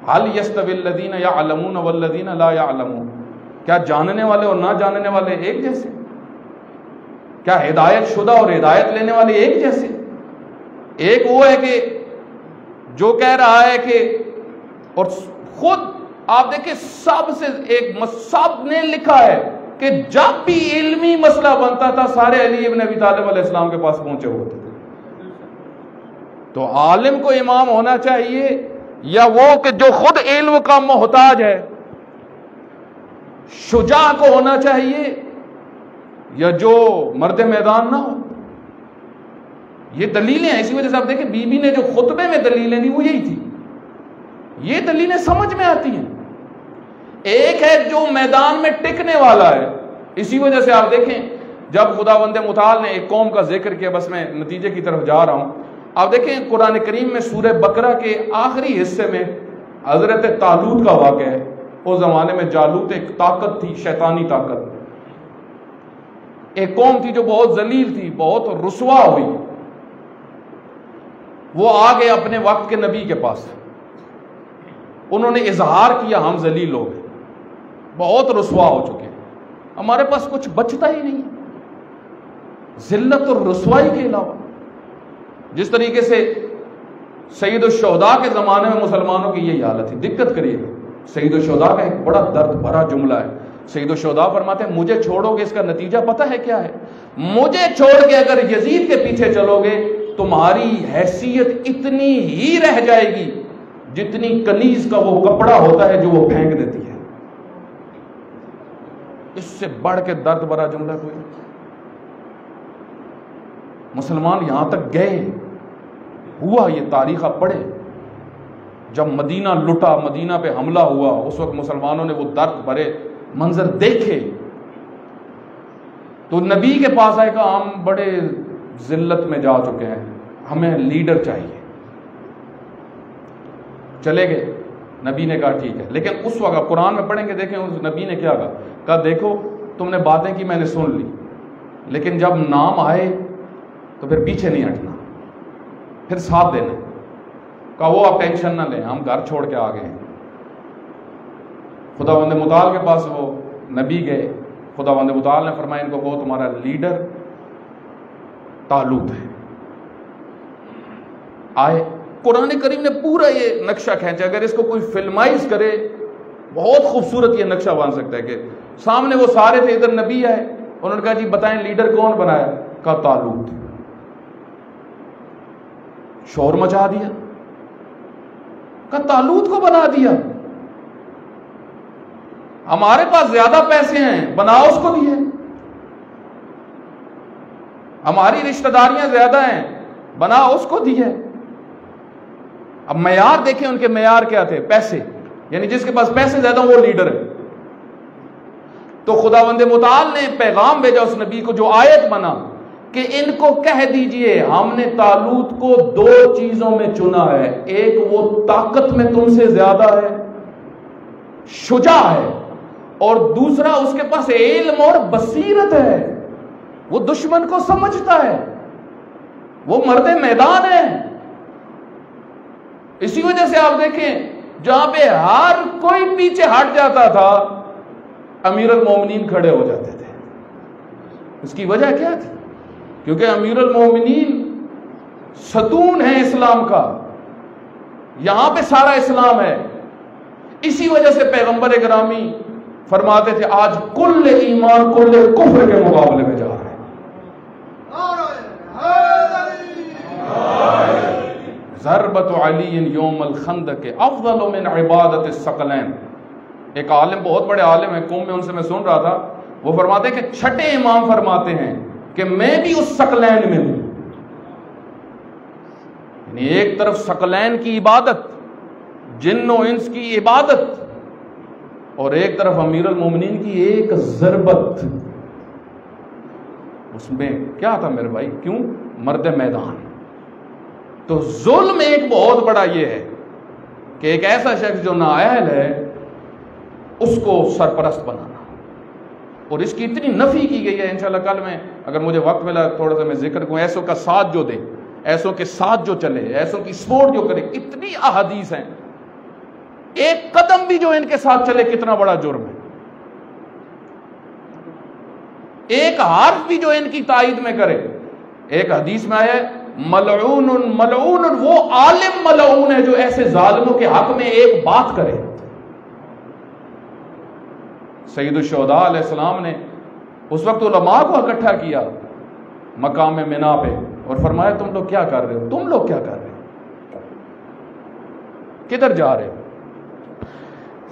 حل یستوی الذین یعلمون والذین لا یعلمون، کیا جاننے والے اور نہ جاننے والے ایک جیسے؟ کیا ہدایت شدہ اور ہدایت لینے والے ایک جیسے؟ ایک وہ ہے کہ جو کہہ رہا ہے کہ، اور خود آپ دیکھیں سب سے ایک سب نے لکھا ہے کہ جب بھی علمی مسئلہ بنتا تھا سارے علی ابن ابی طالب علیہ السلام کے پاس پہنچے ہوتے تھے۔ تو عالم کو امام ہونا چاہیے یا وہ کہ جو خود علم کا محتاج ہے؟ شجاع کو ہونا چاہیے یا جو مرد میدان نہ ہو؟ یہ دلیلیں ہیں، اسی وجہ سے آپ دیکھیں بی بی نے جو خطبے میں دلیلیں دی وہ یہی تھی۔ یہ دلیلیں سمجھ میں آتی ہیں۔ ایک ہے جو میدان میں ٹکنے والا ہے، اسی وجہ سے آپ دیکھیں جب خداوند متعال نے ایک قوم کا ذکر کیا، بس میں نتیجے کی طرف جا رہا ہوں، آپ دیکھیں قرآن کریم میں سورہ بقرہ کے آخری حصے میں حضرت طالوت کا واقعہ ہے۔ اس زمانے میں جالوت ایک طاقت تھی، شیطانی طاقت، ایک قوم تھی جو بہت ذلیل تھی، بہت رسوا ہوئی۔ وہ آ گئے اپنے وقت کے نبی کے پاس، انہوں نے اظہار کیا ہم ذلیل ہو گئے، بہت رسوا ہو چکے ہیں، ہمارے پاس کچھ بچتا ہی نہیں، ذلت اور رسوائی کے علاوہ۔ جس طریقے سے سید الشہداء کے زمانے میں مسلمانوں کی یہی حالت تھی۔ دقت کریے گا، سید الشہداء کا ایک بڑا درد بھرا جملہ ہے۔ سید الشہداء فرماتے ہیں مجھے چھوڑو گے اس کا نتیجہ پتہ ہے کیا ہے؟ مجھے چھوڑ کے اگر یزید کے پیچھے چلو گے تمہاری حیثیت اتنی ہی رہ جائے گی جتنی کنیز کا وہ کپڑا ہوتا ہے جو وہ پھینک دیتی ہے۔ اس سے بڑھ کے درد بھرا جملہ کوئی؟ مسلمان یہاں تک گئے، ہوا یہ تاریخ آپ پڑھے، جب مدینہ لٹا، مدینہ پہ حملہ ہوا، اس وقت مسلمانوں نے وہ درد بھرے منظر دیکھے تو نبی کے پاس آئے کہ ہم بڑے ذلت میں جا چکے ہیں، ہمیں لیڈر چاہیے۔ چلے گئے، نبی نے کہا ٹھیک ہے، لیکن اس وقت قرآن میں پڑھیں گے دیکھیں اس نبی نے کیا کہا دیکھو تم نے باتیں کی میں نے سن لی، لیکن جب نام آئے تو پھر پیچھے نہیں ہٹنا، پھر ساتھ دینا۔ کہا وہ آپ ٹینشن نہ لیں، ہم گھر چھوڑ کے آ گئے ہیں۔ خداوند متعال کے پاس وہ نبی گئے، خداوند متعال نے فرمایا ان کو کہو تمہارا لیڈر طالوت ہے۔ آئے، قرآن کریم نے پورا یہ نقشہ کھینچا، اگر اس کو کوئی فلمائز کرے بہت خوبصورت یہ نقشہ بن سکتا ہے کہ سامنے وہ سارے تھے، ادھر نبی آئے، انہوں نے کہا جی بتائیں لیڈر کون بنایا؟ کہا طالوت۔ شور مچا دیا، کہا طالوت کو بنا دیا، ہمارے پاس زیادہ پیسے ہیں بناؤ اس کو دیے، ہماری رشتہ داریاں زیادہ ہیں بناؤ اس کو دیے۔ اب معیار دیکھیں ان کے معیار کیا تھے؟ پیسے، یعنی جس کے پاس پیسے زیادہ وہ لیڈر ہے۔ تو خداوند متعال نے پیغام بھیجا اس نبی کو، جو آیت بنا کہ ان کو کہہ دیجئے ہم نے طالوت کو دو چیزوں میں چنا ہے، ایک وہ طاقت میں تم سے زیادہ ہے، شجاع ہے، اور دوسرا اس کے پاس علم اور بصیرت ہے، وہ دشمن کو سمجھتا ہے، وہ مرد میدان ہے۔ اسی وجہ سے آپ دیکھیں جہاں پہ ہر کوئی پیچھے ہٹ جاتا تھا امیر المومنین کھڑے ہو جاتے تھے۔ اس کی وجہ کیا تھی؟ کیونکہ امیر المومنین ستون ہے اسلام کا، یہاں پہ سارا اسلام ہے۔ اسی وجہ سے پیغمبر گرامی فرماتے تھے آج کل ایمان کل کفر کے مقابلے میں جا رہے ہیں۔ ضربت علی یوم الخندق افضل من عبادت الثقلین، ایک عالم، بہت بڑے عالم ہیں قوم میں، ان سے میں سن رہا تھا، وہ فرماتے ہیں کہ چھٹے امام فرماتے ہیں کہ میں بھی اس ثقلین میں ہوں. یعنی ایک طرف ثقلین کی عبادت، جن و انس کی عبادت، اور ایک طرف امیر المومنین کی ایک ضربت. اس میں کیا تھا میرے بھائی؟ کیوں؟ مرد میدان. تو ظلم ایک بہت بڑا یہ ہے کہ ایک ایسا شخص جو نااہل ہے اس کو سرپرست بنانا، اور اس کی اتنی نفی کی گئی ہے. انشاءاللہ کل میں اگر مجھے وقت ملا تھوڑا سا میں ذکر کروں. ایسوں کا ساتھ جو دے، ایسوں کے ساتھ جو چلے، ایسوں کی سپورٹ جو کرے، اتنی احادیث ہیں. ایک قدم بھی جو ان کے ساتھ چلے کتنا بڑا جرم ہے. ایک حرف بھی جو ان کی تائید میں کرے. ایک حدیث میں آیا ہے ملعون ملعون، وہ عالم ملعون ہے جو ایسے ظالموں کے حق میں ایک بات کرے. سید الشہداء علیہ السلام نے اس وقت علماء کو اکٹھا کیا مقام منا پہ اور فرمایا تم لوگ کیا کر رہے ہو؟ تم لوگ کیا کر رہے ہو؟ کدھر جا رہے ہو؟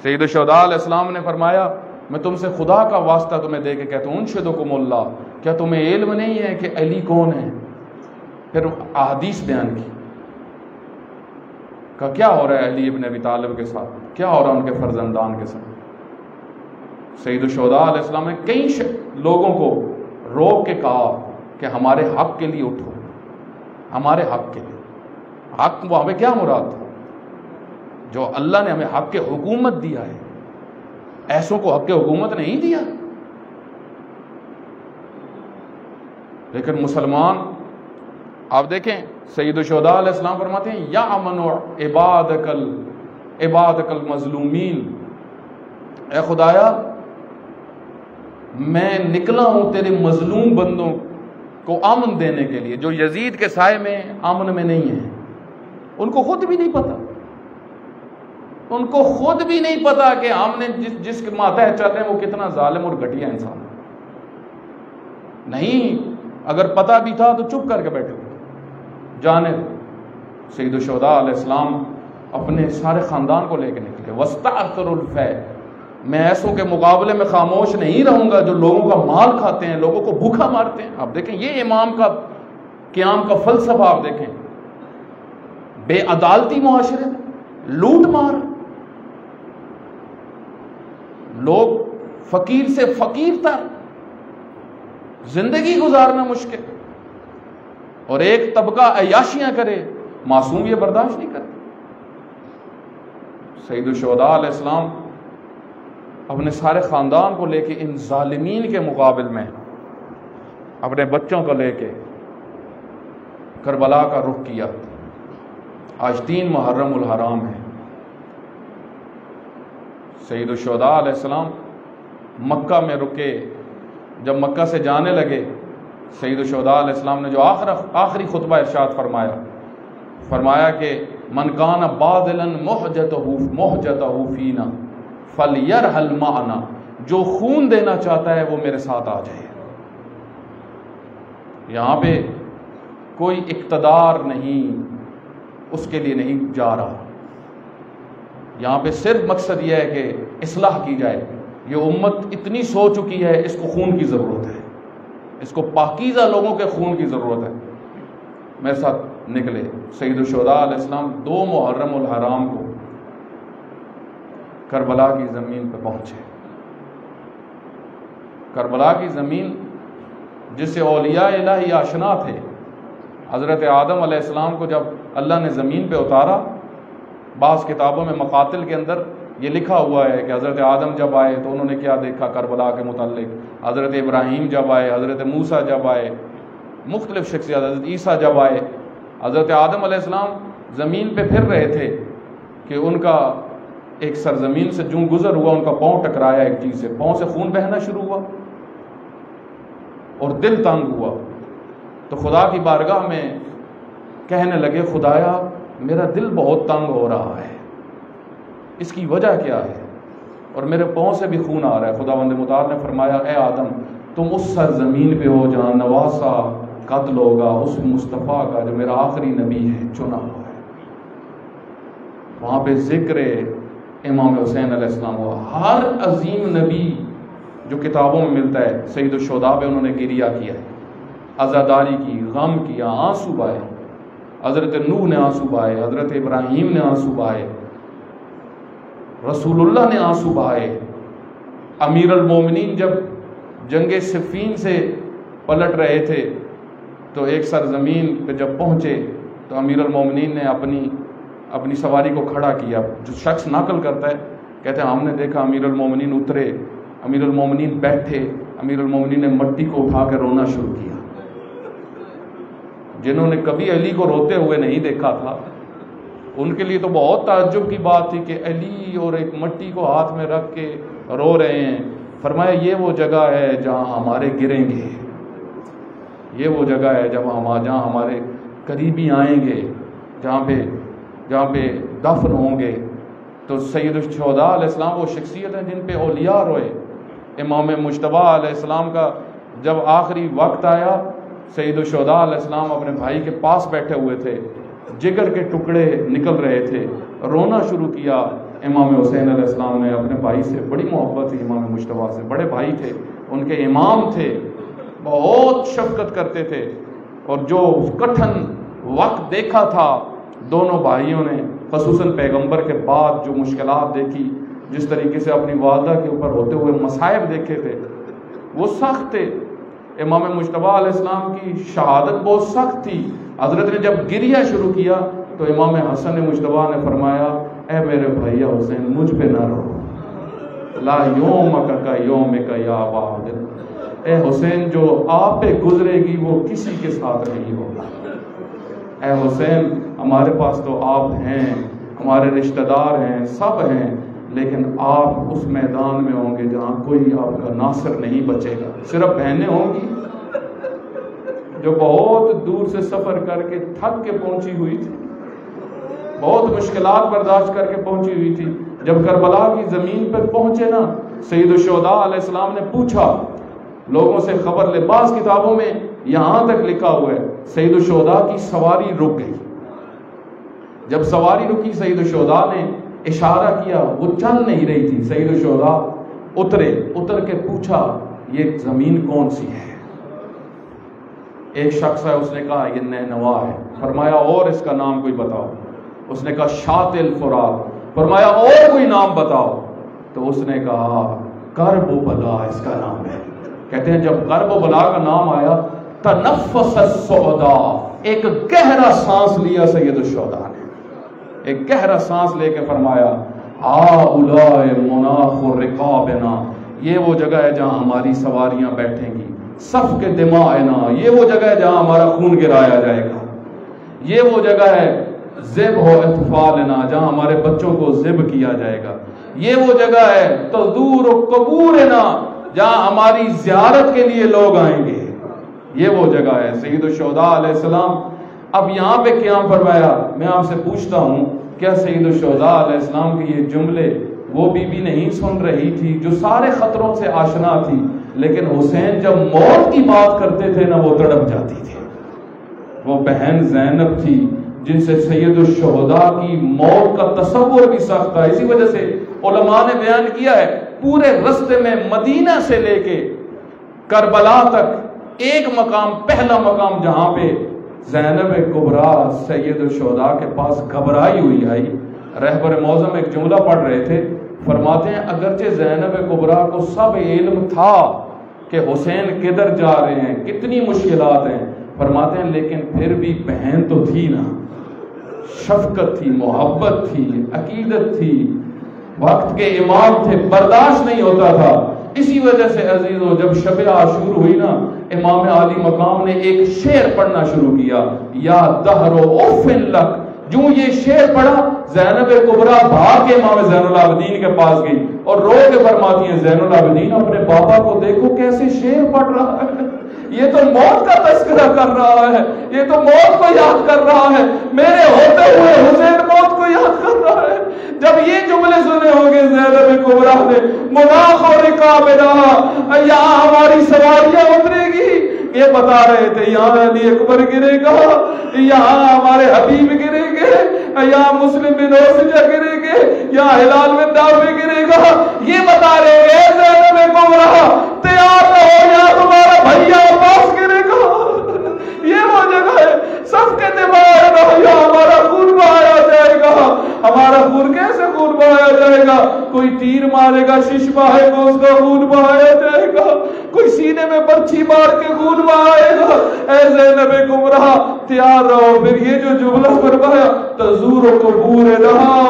سید الشہداء علیہ السلام نے فرمایا میں تم سے خدا کا واسطہ تمہیں دے کے کہتا ہوں انشدکم اللہ، کیا تمہیں علم نہیں ہے کہ علی کون ہے؟ پھر احادیث بیان کی کہ کیا ہو رہا ہے علی ابن ابی طالب کے ساتھ، کیا ہو رہا ہے ان کے فرزندان کے ساتھ. سید الشہداء علیہ السلام نے کئی لوگوں کو روک کے کہا کہ ہمارے حق کے لیے اٹھو، ہمارے حق کے لیے. حق وہ ہمیں کیا مراد تھا؟ جو اللہ نے ہمیں حق کے حکومت دیا ہے، ایسوں کو حق کے حکومت نہیں دیا. لیکن مسلمان آپ دیکھیں سید الشہداء علیہ السلام فرماتے ہیں یا امن عبادک المظلومین، اے خدایا میں نکلا ہوں تیرے مظلوم بندوں کو امن دینے کے لیے جو یزید کے سائے میں امن میں نہیں ہیں. ان کو خود بھی نہیں پتا، ان کو خود بھی نہیں پتا کہ ہم نے جس کے ماتحت چل رہے ہیں وہ کتنا ظالم اور گھٹیا انسان ہے. نہیں، اگر پتا بھی تھا تو چپ کر کے بیٹھے جانے. سید الشہداء علیہ السلام اپنے سارے خاندان کو لے کے نکلے. وَاسْتَأْثَرُ الْفَيْءَ، میں ایسوں کے مقابلے میں خاموش نہیں رہوں گا جو لوگوں کا مال کھاتے ہیں، لوگوں کو بھوکا مارتے ہیں. آپ دیکھیں یہ امام کا قیام کا فلسفہ، آپ دیکھیں بے عدالتی معاشرے میں لوٹ مار، لوگ فقیر سے فقیر تر، زندگی گزارنا مشکل، اور ایک طبقہ عیاشیاں کرے، معصوم یہ برداشت نہیں کرتے. سید الشہداء علیہ السلام اپنے سارے خاندان کو لے کے ان ظالمین کے مقابل میں اپنے بچوں کو لے کے کربلا کا رخ کیا. آج 3 محرم الحرام ہے. سید الشہداء علیہ السلام مکہ میں رکے. جب مکہ سے جانے لگے سید الشہداء علیہ السلام نے جو آخری خطبہ ارشاد فرمایا کہ من کان باذلا محجتہ فینا فلیرحل معنا، جو خون دینا چاہتا ہے وہ میرے ساتھ آ جائے. یہاں پہ کوئی اقتدار نہیں، اس کے لیے نہیں جا رہا. یہاں پہ صرف مقصد یہ ہے کہ اصلاح کی جائے. یہ امت اتنی سو چکی ہے، اس کو خون کی ضرورت ہے، اس کو پاکیزہ لوگوں کے خون کی ضرورت ہے. میرے ساتھ نکلے. سید الشہداء علیہ السلام 2 محرم الحرام کو کربلا کی زمین پہ پہنچے. کربلا کی زمین جس سے اولیاء الہی آشنا تھے. حضرت آدم علیہ السلام کو جب اللہ نے زمین پہ اتارا، بعض کتابوں میں مقاتل کے اندر یہ لکھا ہوا ہے کہ حضرت آدم جب آئے تو انہوں نے کیا دیکھا کربلا کے متعلق، حضرت ابراہیم جب آئے، حضرت موسیٰ جب آئے، مختلف شخصیات، حضرت عیسیٰ جب آئے. حضرت آدم علیہ السلام زمین پہ پھر رہے تھے کہ ان کا ایک سرزمین سے جوں گزر ہوا، ان کا پاؤں ٹکرایا ایک چیز سے، پاؤں سے خون بہنا شروع ہوا اور دل تنگ ہوا. تو خدا کی بارگاہ میں کہنے لگے خدایا میرا دل بہت تنگ ہو رہا ہے، اس کی وجہ کیا ہے؟ اور میرے پاؤں سے بھی خون آ رہا ہے. خداوند متعال نے فرمایا اے آدم تم اس سرزمین پہ ہو جہاں نواسا قتل ہوگا اس مصطفیٰ کا جو میرا آخری نبی ہے، چنا ہوا ہے. وہاں پہ ذکر امام حسین علیہ السلام ہوا۔ ہر عظیم نبی جو کتابوں میں ملتا ہے سید الشہداء پہ انہوں نے گریہ کیا ہے، عزاداری کی، غم کیا، آنسو بہائے۔ حضرت نوح نے آنسو بہائے، حضرت ابراہیم نے آنسو بہائے، رسول اللہ نے آنسو بہائے۔ امیر المومنین جب جنگ صفین سے پلٹ رہے تھے تو ایک سرزمین پہ جب پہنچے تو امیر المومنین نے اپنی سواری کو کھڑا کیا۔ جو شخص نقل کرتا ہے کہتے ہیں ہم نے دیکھا امیر المومنین اترے، امیر المومنین بیٹھے، امیر المومنین نے مٹی کو اٹھا کر رونا شروع کیا۔ جنہوں نے کبھی علی کو روتے ہوئے نہیں دیکھا تھا ان کے لیے تو بہت تعجب کی بات تھی کہ علی اور ایک مٹی کو ہاتھ میں رکھ کے رو رہے ہیں۔ فرمایا یہ وہ جگہ ہے جہاں ہمارے گریں گے، یہ وہ جگہ ہے جہاں ہمارے قریبی آئیں گے، جہاں پہ دفن ہوں گے۔ تو سید الشہداء علیہ السلام وہ شخصیت ہیں جن پہ اولیاء روئے۔ امام مجتبیٰ علیہ السلام کا جب آخری وقت آیا، سید الشہداء علیہ السلام اپنے بھائی کے پاس بیٹھے ہوئے تھے، جگر کے ٹکڑے نکل رہے تھے، رونا شروع کیا۔ امام حسین علیہ السلام نے اپنے بھائی سے بڑی محبت تھی، امام مجتبیٰ سے، بڑے بھائی تھے، ان کے امام تھے، بہت شفقت کرتے تھے۔ اور جو کٹھن وقت دیکھا تھا دونوں بھائیوں نے، خصوصاً پیغمبر کے بعد جو مشکلات دیکھی، جس طریقے سے اپنی والدہ کے اوپر ہوتے ہوئے مصائب دیکھے تھے وہ سخت تھے۔ امام مجتبیٰ علیہ السلام کی شہادت بہت سخت تھی۔ حضرت نے جب گریہ شروع کیا تو امام حسن مجتبیٰ نے فرمایا اے میرے بھائی حسین مجھ پہ نہ رو، لا یومک کا یومک یا ابا عبد، اے حسین جو آپ پہ گزرے گی وہ کسی کے ساتھ نہیں ہوگا۔ اے حسین ہمارے پاس تو آپ ہیں، ہمارے رشتہ دار ہیں، سب ہیں، لیکن آپ اس میدان میں ہوں گے جہاں کوئی آپ کا ناصر نہیں بچے گا، صرف بہنیں ہوں گی جو بہت دور سے سفر کر کے تھک کے پہنچی ہوئی تھی، بہت مشکلات برداشت کر کے پہنچی ہوئی تھی۔ جب کربلا کی زمین پر پہنچے نا، سید الشہداء علیہ السلام نے پوچھا لوگوں سے، خبر لے، بعض کتابوں میں یہاں تک لکھا ہوا ہے سید الشہداء کی سواری رک گئی۔ جب سواری رکی سید الشہداء نے اشارہ کیا، وہ چل نہیں رہی تھی، سید الشہداء اتر کے پوچھا یہ زمین کون سی ہے؟ ایک شخص ہے، اس نے کہا یہ نینوا ہے۔ فرمایا اور اس کا نام کوئی بتاؤ؟ اس نے کہا شاطئ الفرات۔ فرمایا اور کوئی نام بتاؤ؟ تو اس نے کہا کرب و بلا اس کا نام ہے۔ کہتے ہیں جب کرب و بلا کا نام آیا تنفس السعداء، ایک گہرا سانس لیا سید الشہداء نے، ایک گہرا سانس لے کے فرمایا ہؤلاء مناخ رقابنا، یہ وہ جگہ ہے جہاں ہماری سواریاں بیٹھیں گی، سفک دماءنا، یہ وہ جگہ ہے جہاں ہمارا خون گرایا جائے گا، یہ وہ جگہ ہے ذبح اطفالنا، جہاں ہمارے بچوں کو ذبح کیا جائے گا، یہ وہ جگہ ہے تزور قبورنا، جہاں ہماری زیارت کے لیے لوگ آئیں گے، یہ وہ جگہ ہے۔ سید الشہداء علیہ السلام اب یہاں پہ قیام فرمایا۔ میں آپ سے پوچھتا ہوں کیا سید الشہداء علیہ السلام کے یہ جملے وہ بی بی نہیں سن رہی تھی جو سارے خطروں سے آشنا تھی، لیکن حسین جب موت کی بات کرتے تھے نا وہ تڑپ جاتی تھی۔ وہ بہن زینب تھی جن سے سید الشہداء کی موت کا تصور بھی سخت تھا۔ اسی وجہ سے علماء نے بیان کیا ہے پورے رستے میں مدینہ سے لے کے کربلا تک ایک مقام، پہلا مقام جہاں پہ زینب کبریٰ سید الشہداء کے پاس گھبرائی ہوئی آئی، رہبر معظم ایک جملہ پڑھ رہے تھے، فرماتے ہیں اگرچہ زینب کبریٰ کو سب علم تھا کہ حسین کدھر جا رہے ہیں، کتنی مشکلات ہیں، فرماتے ہیں لیکن پھر بھی بہن تو تھی نا، شفقت تھی، محبت تھی، عقیدت تھی، وقت کے امام تھے، برداشت نہیں ہوتا تھا۔ اسی وجہ سے عزیزو جب شب عاشور ہوئی نا، امام عالی مقام نے ایک شعر پڑھنا شروع کیا، یا دہر اف لک، جو یہ شعر پڑھا زینب کبریٰ بھاگ کے امام زین العابدین کے پاس گئی اور رو کے فرماتی ہیں زین العابدین اپنے بابا کو دیکھو کیسے شعر پڑھ رہا ہے، یہ تو موت کا تذکرہ کر رہا ہے، یہ تو موت کو یاد کر رہا ہے، میرے ہوتے ہوئے حسین موت کو یاد کر رہا ہے۔ جب یہ جملے سنے ہوں گے زینب کبریٰ نے، مناخ اور رقابنا، یہاں ہماری سواریاں اترے گی، یہ بتا رہے تھے یہاں علی اکبر گرے گا، یہاں ہمارے حبیب گرے گے، یہاں مسلم بن اوسجہ گرے گے، یا ہلال میں دعوے گرے گا، یہ بتا رہے ہیں زینب کبریٰ تیار رہو یا تمہارا بھیا عباس گرے گا۔ یہ وہ جگہ ہے سب کہتے باہر رہو یا ہمارا خون بہایا جائے گا۔ ہمارا خون کیسے خون بہایا جائے گا؟ کوئی تیر مارے گا شش ماہے کو، اس کا خون بہایا جائے گا، کوئی سینے میں برچھی مار کے خون بہائے گا۔ اے زینب کبریٰ تیار رہو۔ پھر یہ جو جملہ فرمایا تزور و قبور رہا،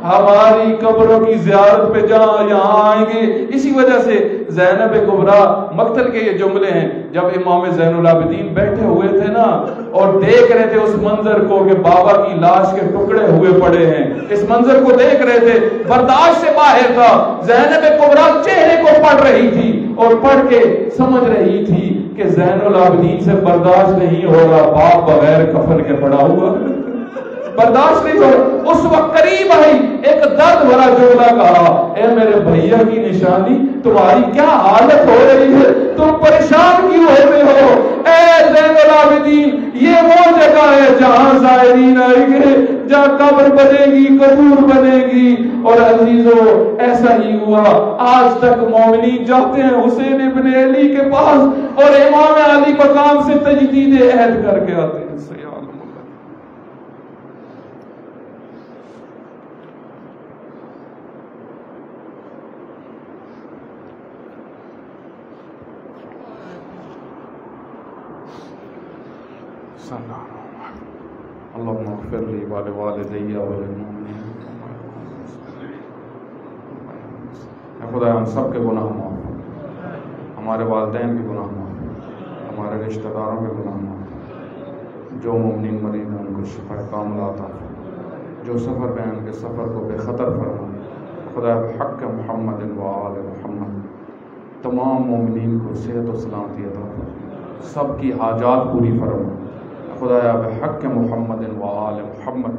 ہماری قبروں کی زیارت پہ جہاں یہاں آئیں گے۔ اسی وجہ سے زینب کبریٰ مقتل کے یہ جملے ہیں۔ جب امام زین العابدین بیٹھے ہوئے تھے نا اور دیکھ رہے تھے اس منظر کو کہ بابا کی لاش کے ٹکڑے ہوئے پڑے ہیں، اس منظر کو دیکھ رہے تھے، برداشت سے باہر تھا۔ زینب کبریٰ چہرے کو پڑھ رہی تھی اور پڑھ کے سمجھ رہی تھی کہ زین العابدین سے برداشت نہیں ہو رہا، باپ بغیر کفن کے پڑا ہوا، برداشت نہیں ہو۔ اس وقت قریب آئی، ایک درد بھرا جملہ کہا، اے میرے بھیا کی نشانی تمہاری کیا حالت ہو رہی ہے، تم پریشان کیوں ہوتے ہو؟ اے زین العابدین یہ وہ جگہ ہے جہاں زائرین آئیں گے، جہاں قبر بنے گی، قبور بنے گی۔ اور عزیزو ایسا ہی ہوا، آج تک مومنین جاتے ہیں حسین ابن علی کے پاس اور امام علی مقام سے تجدید عہد کر کے آتے ہیں۔ اللهم اغفر لي ولوالدي وللمؤمنين۔ اے خدا ہم سب کے گناہ معاف کر، ہمارے والدین کے گناہ معاف کر، ہمارے رشتہ داروں کے گناہ معاف کر، جو مومنین مریض ہیں ان کو شفا کاملہ عطا فرما، جو سفر میں ان کے سفر کو بے خطر فرما۔ خدا بحق محمد و آل محمد تمام مومنین کو صحت و سلامتی عطا فرما، سب کی حاجات پوری فرما۔ خدایا بحق محمد و آل محمد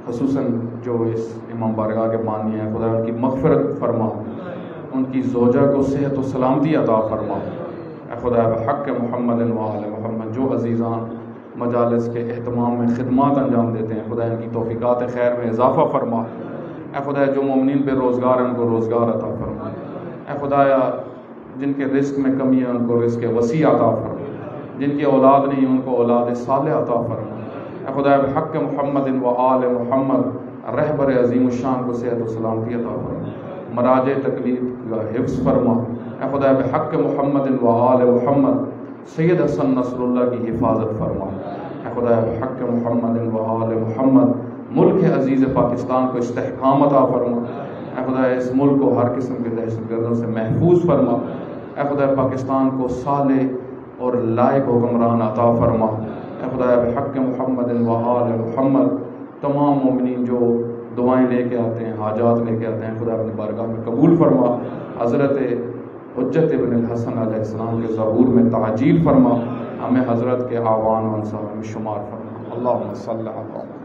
خصوصاً جو اس امام بارگاہ کے بانی ہیں، خدا ان کی مغفرت فرما، ان کی زوجہ کو صحت و سلامتی عطا فرما۔ اے خدا بحق محمد و آل محمد جو عزیزان مجالس کے اہتمام میں خدمات انجام دیتے ہیں، خدا ان کی توفیقات خیر میں اضافہ فرما۔ اے خدا جو مومنین بے روزگار ہیں ان کو روزگار عطا فرما۔ اے خدایا جن کے رزق میں کمی ہے ان کو رزق وسیع عطا فرما، جن کی اولاد نہیں ان کو اولاد صالح عطا فرما۔ اے خدا بحق محمد و آل محمد رہبر عظیم الشان کو صحت و سلامتی عطا فرما، مراجع تکلیف کا حفظ فرما۔ اے خدا بحق محمد و آل محمد سید حسن نصر اللہ کی حفاظت فرما۔ اے خدا بحق محمد و آل محمد ملک عزیز پاکستان کو استحکام عطا فرما۔ اے خدا اس ملک کو ہر قسم کے دہشت گردوں سے محفوظ فرما۔ اے خدا پاکستان کو صالح اور لائق حکمران عطا فرما۔ اے خدا بحق محمد و آل محمد تمام مومنین جو دعائیں لے کے آتے ہیں، حاجات لے کے آتے ہیں، خدا اپنی بارگاہ میں قبول فرما۔ حضرت حجت ابن الحسن علیہ السلام کے ظہور میں تعجیل فرما، ہمیں حضرت کے آوان و انصار میں شمار فرما۔ اللہم صلی اللہ علیہ وسلم۔